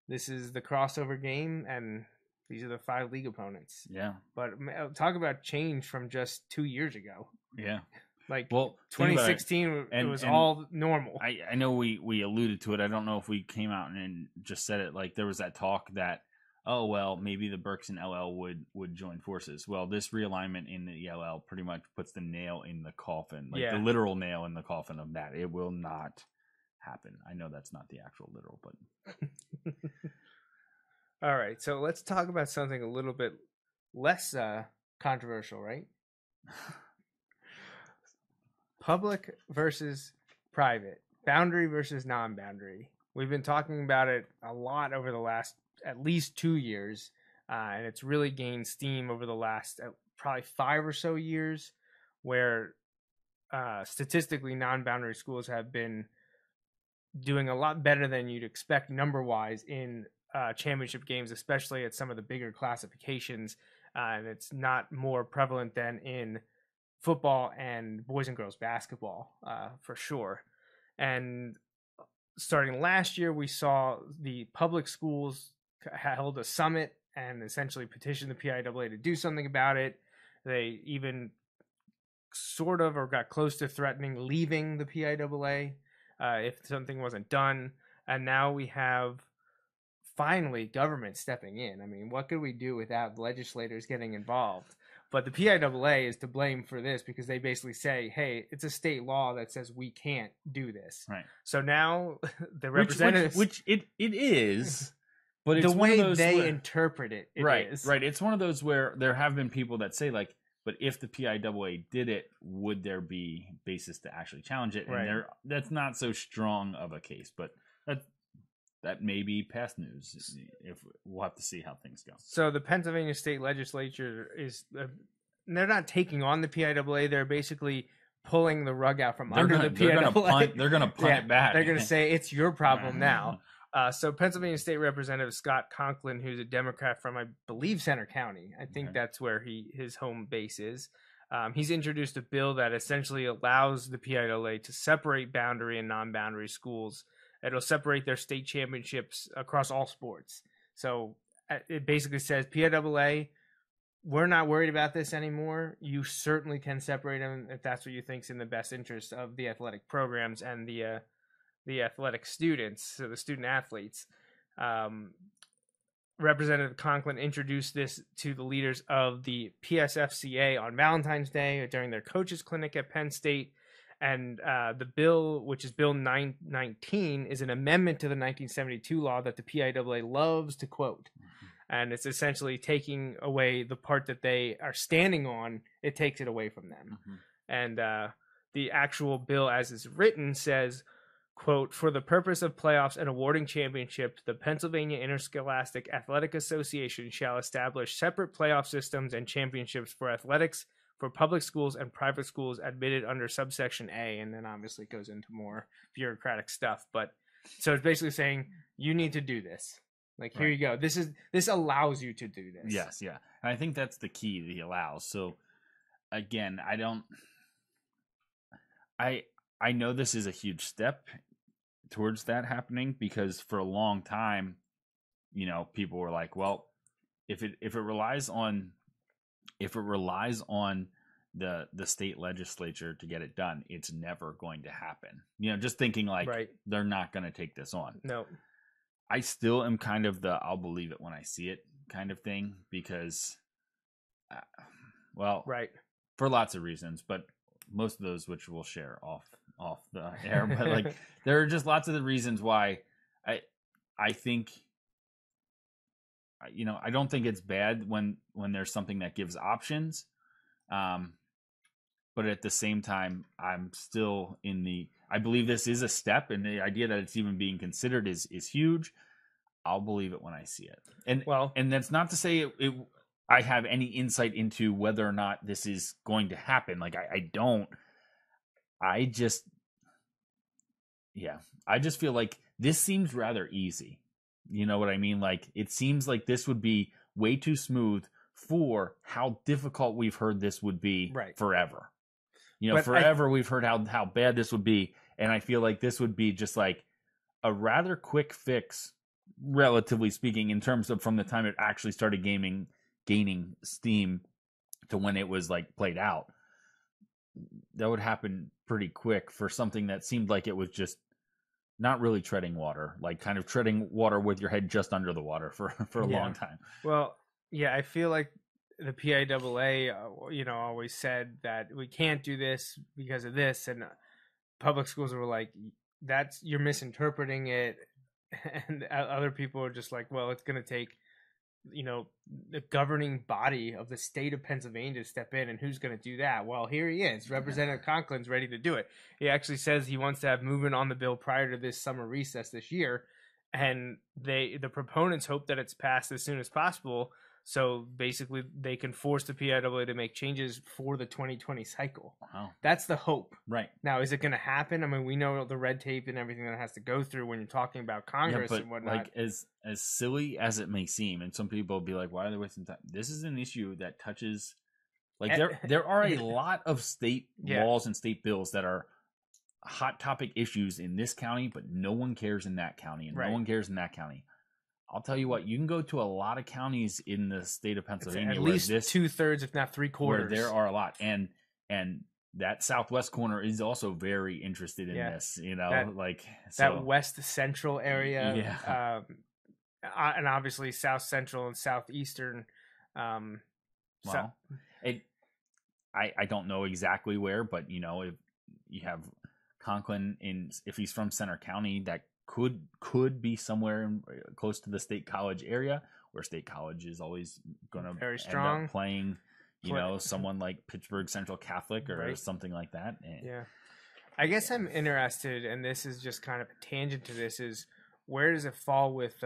This is the crossover game, and these are the 5 league opponents. Yeah. But talk about change from just 2 years ago. Yeah. Like 2016, it was all normal. I know we alluded to it. I don't know if we came out and just said it. Like there was that talk that, oh, well, maybe the Berks and LL would join forces. Well, this realignment in the LL pretty much puts the nail in the coffin, the literal nail in the coffin of that. It will not happen. I know that's not the actual literal, but. All right, so let's talk about something a little bit less controversial, right? Public versus private, boundary versus non-boundary. We've been talking about it a lot over the last at least 2 years, and it's really gained steam over the last probably 5 or so years, where statistically non-boundary schools have been doing a lot better than you'd expect number-wise in championship games, especially at some of the bigger classifications, and it's not more prevalent than in football and boys and girls basketball, for sure. And starting last year, we saw the public schools held a summit and essentially petitioned the PIAA to do something about it. They even sort of or got close to threatening leaving the PIAA if something wasn't done. And now we have finally government stepping in. I mean, what could we do without legislators getting involved? But the PIAA is to blame for this because they basically say, hey, it's a state law that says we can't do this. Right. So now the representatives... Which it is, but it's the way one of those they interpret it, right, is. Right. It's one of those where there have been people that say, like, But if the PIAA did it, would there be basis to actually challenge it? And Right. that's not so strong of a case, but that may be past news. If we'll have to see how things go. So the Pennsylvania State Legislature they're not taking on the PIAA. They're basically pulling the rug out from under the PIAA. They're going to punt it back. They're going to say it's your problem now. So Pennsylvania State Representative Scott Conklin, who's a Democrat from, I believe, Center County. I think that's where his home base is. He's introduced a bill that essentially allows the PIAA to separate boundary and non-boundary schools. It'll separate their state championships across all sports. So it basically says, PIAA, we're not worried about this anymore. You certainly can separate them if that's what you think is in the best interest of the athletic programs and the athletic students, so the student athletes. Representative Conklin introduced this to the leaders of the PSFCA on Valentine's Day during their coaches clinic at Penn State. And the bill, which is Bill 919, is an amendment to the 1972 law that the PIAA loves to quote. And it's essentially taking away the part that they are standing on. It takes it away from them. And the actual bill as is written says, quote, for the purpose of playoffs and awarding championships, the Pennsylvania Interscholastic Athletic Association shall establish separate playoff systems and championships for athletics for public schools and private schools admitted under subsection A. And then obviously it goes into more bureaucratic stuff. But so it's basically saying you need to do this. Like, here you go. This allows you to do this. Yes, yeah. And I think that's the key, the allows. So again, I know this is a huge step towards that happening, because for a long time, people were like, well, if it relies on the state legislature to get it done, it's never going to happen. Just thinking like they're not going to take this on. No. I still am kind of the I'll believe it when I see it kind of thing, because for lots of reasons, but most of those which we'll share off the air, but like there are just lots of the reasons why I think I don't think it's bad when there's something that gives options, but at the same time I'm still I believe this is a step, and the idea that it's even being considered is huge. I'll believe it when I see it, and that's not to say I have any insight into whether or not this is going to happen. Like I don't. I just feel like this seems rather easy. You know what I mean? Like, it seems like this would be way too smooth for how difficult we've heard this would be forever. Forever we've heard how bad this would be. And I feel like this would be just like a rather quick fix, relatively speaking, in terms of from the time it actually started gaining steam to when it was like played out. That would happen pretty quick for something that seemed like it was just not really treading water, like kind of treading water with your head just under the water for a long time. Well, yeah, I feel like the PIAA, always said that we can't do this because of this, and public schools were like, you're misinterpreting it, and other people are just like, well, it's going to take the governing body of the state of Pennsylvania to step in, and who's going to do that? Well, here he is. Representative Conklin's ready to do it. He actually says he wants to have movement on the bill prior to this summer recess this year, and the proponents hope that it's passed as soon as possible, so basically they can force the PIAA to make changes for the 2020 cycle. Wow. That's the hope. Right. Now, is it going to happen? I mean, we know the red tape and everything that it has to go through when you're talking about Congress and whatnot. Like, as silly as it may seem, and some people will be like, why are they wasting time? This is an issue that touches, like, there are a lot of state laws and state bills that are hot topic issues in this county, but no one cares in that county, and no one cares in that county. I'll tell you what, you can go to a lot of counties in the state of Pennsylvania, at least 2/3, if not 3/4, where there are a lot, and that southwest corner is also very interested in this. That west central area, and obviously south central and southeastern. I don't know exactly where, but if you have Conklin if he's from Center County, that could be somewhere close to the State College area, where State College is always going to very strong, end up playing someone like Pittsburgh Central Catholic or something like that. Yeah. I guess I'm interested, and this is just kind of a tangent to this, is where does it fall with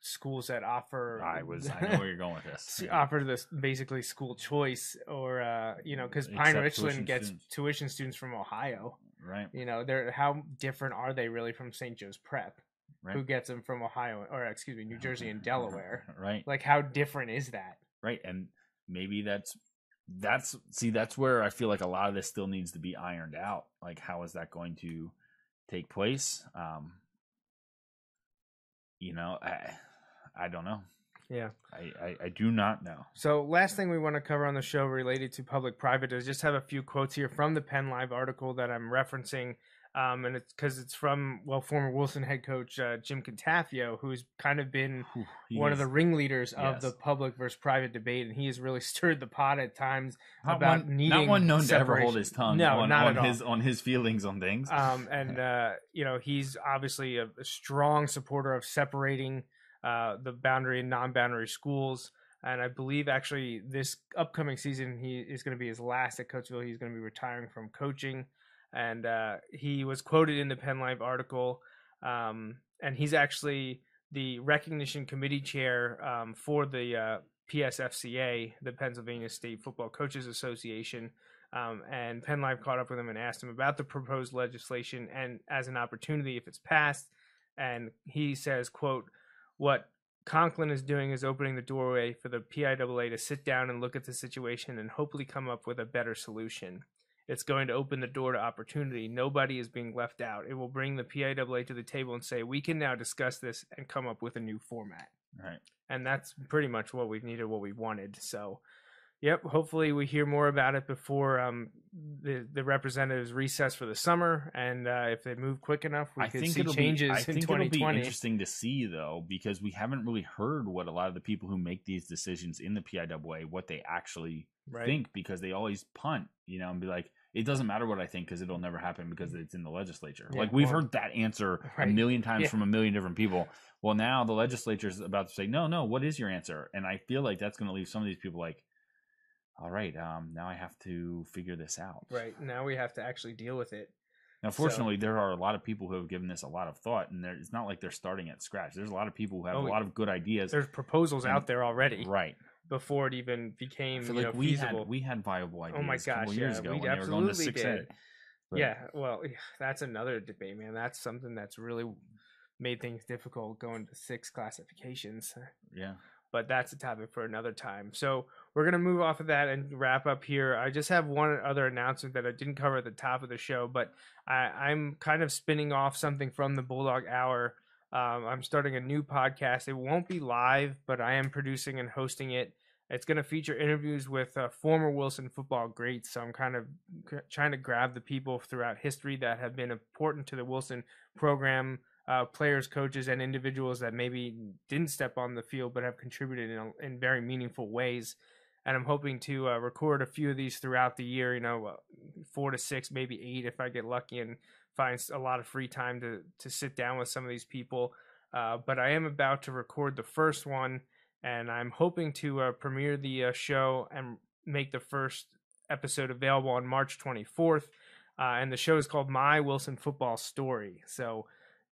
schools that offer... I know where you're going with this. Offer this basically school choice, or, because Pine Richland gets tuition students from Ohio. Right. How different are they really from St. Joe's Prep? Right. Who gets them from Ohio, or New Jersey and Delaware? Right. Like, how different is that? Right. And maybe that's where I feel like a lot of this still needs to be ironed out. Like, how is that going to take place? I don't know. Yeah. I do not know. So last thing we want to cover on the show related to public-private is just have a few quotes here from the Penn Live article that I'm referencing. And it's because it's from, former Wilson head coach Jim Catafio, who's kind of been one of the ringleaders of the public versus private debate, and he has really stirred the pot at times needing not one known separation. to ever hold his tongue on his feelings on things. He's obviously a strong supporter of separating the boundary and non-boundary schools. And I believe actually this upcoming season he is going to be his last at Coatesville. He's going to be retiring from coaching. And he was quoted in the Penn Live article, and he's actually the recognition committee chair for the PSFCA, the Pennsylvania State Football Coaches Association. And Penn Live caught up with him and asked him about the proposed legislation and as an opportunity if it's passed. And he says, quote, "What Conklin is doing is opening the doorway for the PIAA to sit down and look at the situation and hopefully come up with a better solution. It's going to open the door to opportunity. Nobody is being left out. It will bring the PIAA to the table and say, we can now discuss this and come up with a new format." Right. And that's pretty much what we've needed, what we wanted. So, hopefully we hear more about it before the representatives recess for the summer. And if they move quick enough, we could see changes in 2020. It'll be interesting to see, though, because we haven't really heard what a lot of the people who make these decisions in the PIAA, what they actually think, because they always punt, and be like, it doesn't matter what I think because it'll never happen because it's in the legislature. Yeah, we've heard that answer a million times from a million different people. Well, now the legislature is about to say, no, what is your answer? And I feel like that's going to leave some of these people like, all right, now I have to figure this out. Right. Now we have to actually deal with it. Now, fortunately, there are a lot of people who have given this a lot of thought, and it's not like they're starting at scratch. There's a lot of people who have a lot of good ideas. There's proposals out there already. Right. Before it even became feasible. We had viable ideas a couple years ago when they were going to 6A. Yeah, well, that's another debate, man. That's something that's really made things difficult going to 6 classifications. Yeah. But that's a topic for another time. So we're going to move off of that and wrap up here. I just have one other announcement that I didn't cover at the top of the show, but I'm kind of spinning off something from the Bulldog Hour. I'm starting a new podcast. It won't be live, but I am producing and hosting it. It's going to feature interviews with former Wilson football greats. So I'm kind of trying to grab the people throughout history that have been important to the Wilson program, players, coaches, and individuals that maybe didn't step on the field but have contributed in very meaningful ways. And I'm hoping to record a few of these throughout the year, 4 to 6, maybe 8 if I get lucky and find a lot of free time to sit down with some of these people. But I am about to record the first one, and I'm hoping to premiere the show and make the first episode available on March 24th. And the show is called My Wilson Football Story. So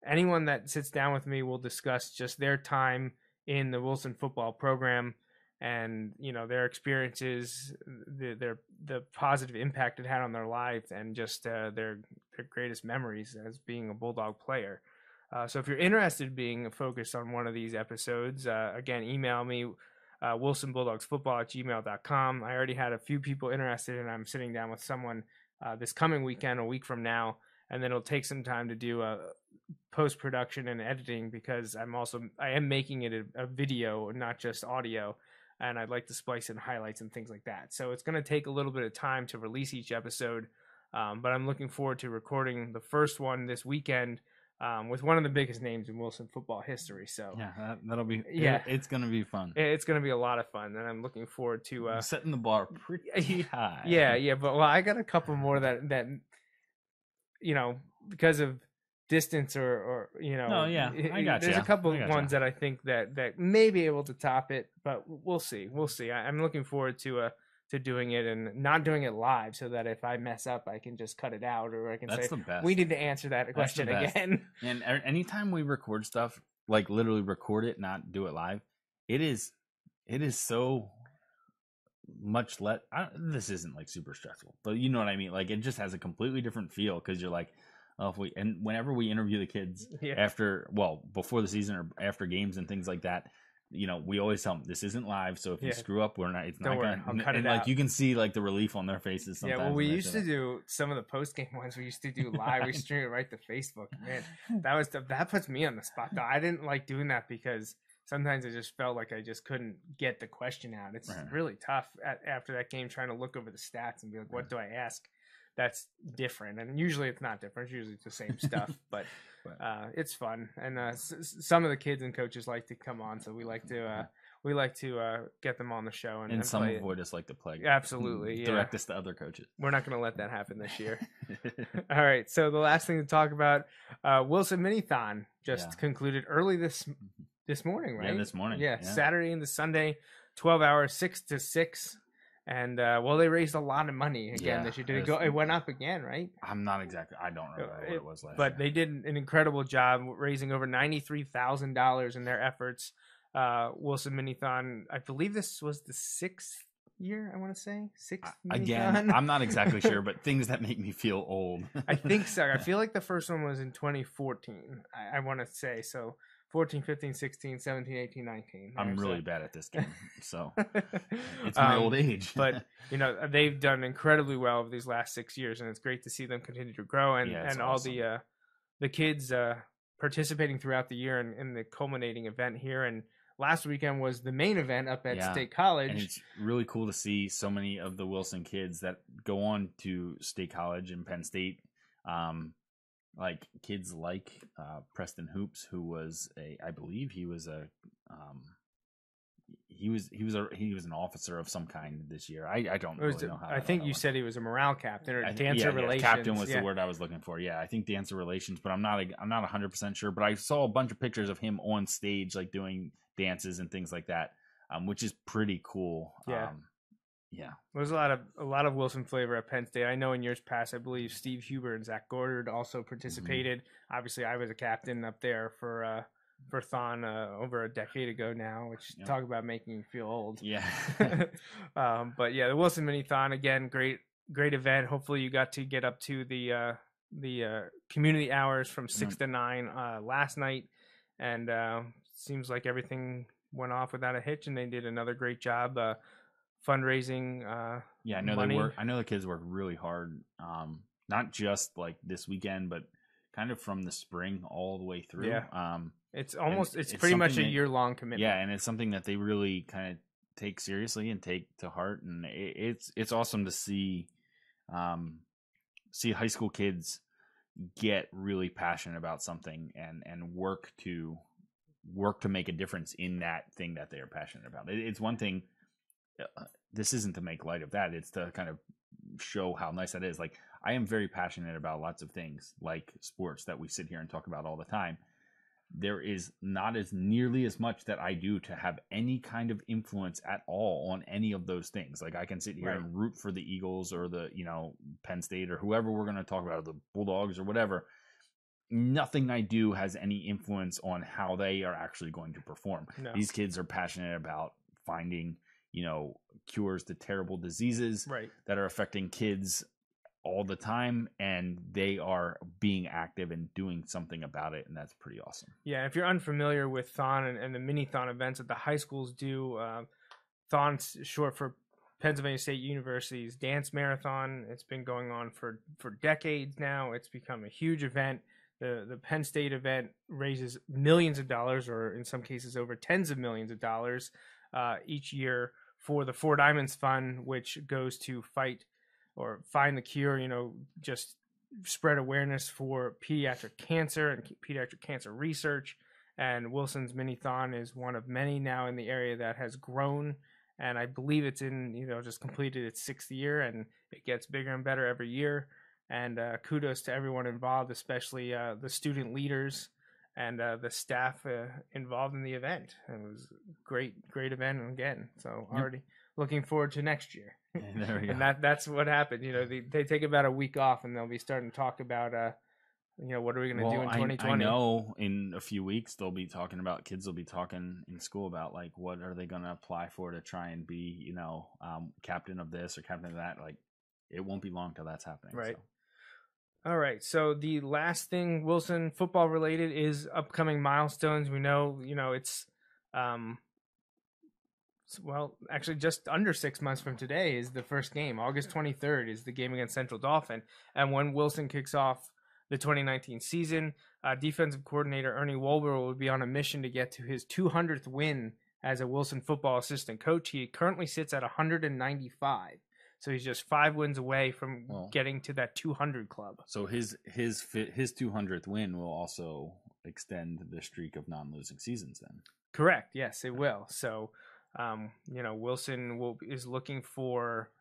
anyone that sits down with me will discuss just their time in the Wilson football program and, their experiences, the positive impact it had on their life, and just their greatest memories as being a Bulldog player. So if you're interested in being focused on one of these episodes, again, email me, wilsonbulldogsfootball@gmail.com. I already had a few people interested, and I'm sitting down with someone this coming weekend, a week from now, and then it'll take some time to do post-production and editing, because I am making it a video, not just audio, and I'd like to splice in highlights and things like that. So it's going to take a little bit of time to release each episode, but I'm looking forward to recording the first one this weekend with one of the biggest names in Wilson football history. So that'll be it's going to be fun. It's going to be a lot of fun, and I'm looking forward to setting the bar pretty high. Yeah, but I got a couple more that because of distance or I got there's a couple of ones that I think that may be able to top it, but we'll see. I'm looking forward to to doing it and not doing it live, so that if I mess up, I can just cut it out, or I can That's say, the best. we need to answer that question again. And anytime we record stuff, like literally record it, not do it live, it is so much less. This isn't like super stressful, but you know what I mean? Like, it just has a completely different feel, because you're like, oh, whenever we interview the kids before the season or after games and things like that, you know, we always tell them this isn't live, so if you screw up, it's not gonna. I'll cut it like out. You can see like the relief on their faces sometimes. Yeah, well, we used to do some of the post game ones. We used to do live. We stream it right to Facebook. Man, that puts me on the spot. Though I didn't like doing that, because sometimes I just felt like I just couldn't get the question out. It's really tough after that game, trying to look over the stats and be like, what do I ask that's different? And usually it's not different. It's usually the same stuff, but it's fun. And some of the kids and coaches like to come on, so we like to get them on the show. And some play avoid us like the plague. Absolutely. Direct us to other coaches. We're not going to let that happen this year. All right. So the last thing to talk about, Wilson Minithon just concluded early this morning, right? Yeah, this morning. Yeah, Saturday into Sunday, 12 hours, 6 to 6. And they raised a lot of money again this year. Did it go? It went up again, right? I don't remember what it was last year. But they did an incredible job, raising over $93,000 in their efforts. Wilson Minithon, I believe this was the 6th year, I want to say. 6th again, I'm not exactly sure, but things that make me feel old. I think so. I feel like the first one was in 2014, I want to say. So 14, 15, 16, 17, 18, 19. I'm really bad at this game, so it's my old age. But, you know, they've done incredibly well over these last 6 years, and it's great to see them continue to grow. And all awesome. The kids participating throughout the year in the culminating event here. And last weekend was the main event up at State College. And it's really cool to see so many of the Wilson kids that go on to State College and Penn State. Like kids like Preston Hoops, who was I believe he was an officer of some kind this year. I don't really know how. I think you said he was a morale captain or dancer relations. Captain was the word I was looking for. Yeah, I think dancer relations, but I'm not 100% sure. But I saw a bunch of pictures of him on stage, like doing dances and things like that, which is pretty cool. Yeah, there's a lot of Wilson flavor at Penn State. I know in years past, I believe Steve Huber and Zach Gordard also participated. Mm-hmm. Obviously, I was a captain up there for Thon over a decade ago now, which talk about making you feel old. Yeah. But yeah, the Wilson Minithon, again, great event. Hopefully, you got to get up to the community hours from 6 to 9 last night, and seems like everything went off without a hitch, and they did another great job. Fundraising. I know money. I know the kids work really hard, not just like this weekend, but kind of from the spring all the way through. Yeah. It's pretty much a year-long commitment. Yeah, and it's something that they really kind of take seriously and take to heart, and it's awesome to see high school kids get really passionate about something and work to make a difference in that thing that they are passionate about. It's one thing. This isn't to make light of that. It's to kind of show how nice that is. Like, I am very passionate about lots of things, like sports that we sit here and talk about all the time. There is not as nearly as much that I do to have any kind of influence at all on any of those things. Like, I can sit here and root for the Eagles or the, Penn State or whoever we're going to talk about, the Bulldogs or whatever. Nothing I do has any influence on how they are actually going to perform. No. These kids are passionate about finding cures to terrible diseases that are affecting kids all the time, and they are being active and doing something about it, and that's pretty awesome. Yeah, if you're unfamiliar with Thon and the mini-Thon events that the high schools do, Thon's short for Pennsylvania State University's dance marathon. It's been going on for decades now. It's become a huge event. The Penn State event raises millions of dollars, or in some cases over tens of millions of dollars each year for the Four Diamonds Fund, which goes to fight or find the cure, just spread awareness for pediatric cancer and pediatric cancer research. And Wilson's Minithon is one of many now in the area that has grown. And I believe it's just completed its 6th year, and it gets bigger and better every year. And kudos to everyone involved, especially the student leaders and the staff involved in the event. It was a great event again. So already looking forward to next year. There we go. And that's what happened. They take about a week off, and they'll be starting to talk about what are we going to do in 2020. I know in a few weeks kids will be talking in school about like what are they going to apply for to try and be captain of this or captain of that. Like it won't be long till that's happening. Right. So. All right. So the last thing Wilson football related is upcoming milestones. We know, it's, actually just under 6 months from today is the first game. August 23rd is the game against Central Dauphin. And when Wilson kicks off the 2019 season, defensive coordinator Ernie Wolber will be on a mission to get to his 200th win as a Wilson football assistant coach. He currently sits at 195. So he's just 5 wins away from getting to that 200 club. So his 200th win will also extend the streak of non-losing seasons then. Correct. Yes, it will. So, Wilson is looking for,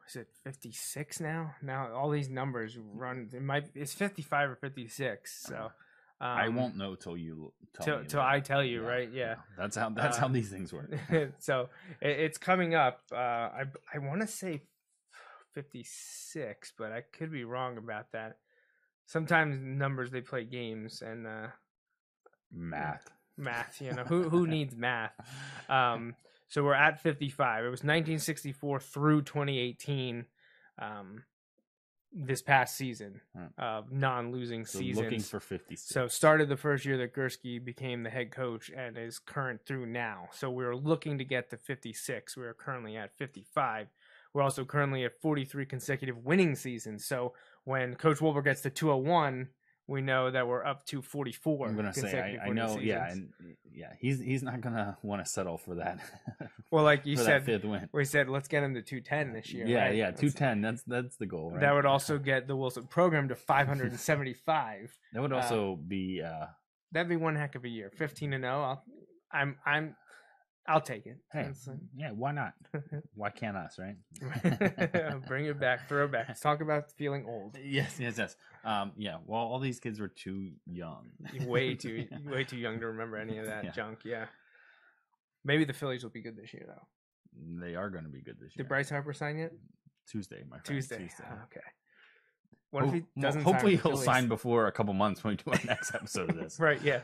is it 56 now? Now all these numbers run. It's 55 or 56. So I won't know till you tell me. Till I tell you, right? Yeah. That's how these things work. So it's coming up. I want to say 56, but I could be wrong about that. Sometimes numbers, they play games and math. Who needs math? So we're at 55. It was 1964 through 2018. This past season of non-losing seasons. Looking for 56. So started the first year that Gursky became the head coach and is current through now. So we're looking to get to 56. We're currently at 55. We're also currently at 43 consecutive winning seasons. So when Coach Wolber gets to 201, we know that we're up to 44. I'm going to say, I know, seasons. He's not going to want to settle for that. Well, like you said, 5th win. We said, let's get him to 210 this year. Yeah, right? yeah, 210. That's the goal, right? That would also get the Wilson program to 575. That would also be. That'd be one heck of a year. 15-0. I'll take it. Hey, yeah, why not? Why can't us, right? Bring it back, throw it back. Let's talk about feeling old. Yes. Well, all these kids were too young. way too young to remember any of that junk. Yeah. Maybe the Phillies will be good this year, though. They are going to be good this year. Did Bryce Harper sign yet? Tuesday, my friend. Tuesday. Okay. What if he doesn't hopefully he'll sign before a couple months when we do our next episode of this. Right, yeah.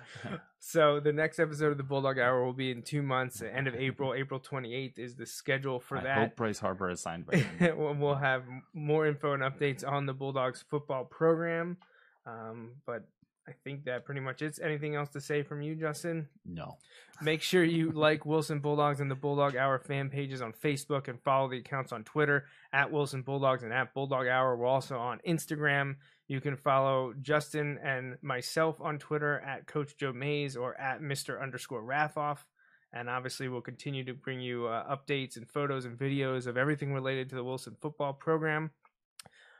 So the next episode of the Bulldog Hour will be in 2 months. End of April. April 28th is the schedule for that. I hope Bryce Harper is signed by then. We'll have more info and updates on the Bulldogs football program. But I think that pretty much is. Anything else to say from you, Justin? No. Make sure you like Wilson Bulldogs and the Bulldog Hour fan pages on Facebook and follow the accounts on Twitter at Wilson Bulldogs and at Bulldog Hour. We're also on Instagram. You can follow Justin and myself on Twitter at Coach Joe Mays or at Mr_Raffoff. And obviously we'll continue to bring you updates and photos and videos of everything related to the Wilson football program.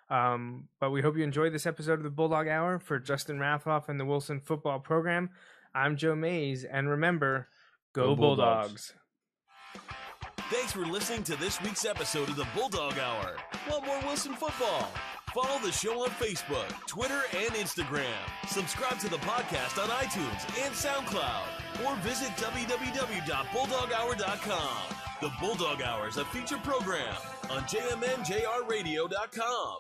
But we hope you enjoyed this episode of the Bulldog Hour. For Justin Raffoff and the Wilson football program, I'm Joe Mays, and remember, go Bulldogs. Thanks for listening to this week's episode of the Bulldog Hour. Want more Wilson football? Follow the show on Facebook, Twitter, and Instagram. Subscribe to the podcast on iTunes and SoundCloud, or visit www.bulldoghour.com. The Bulldog Hour is a featured program on jmnjrradio.com.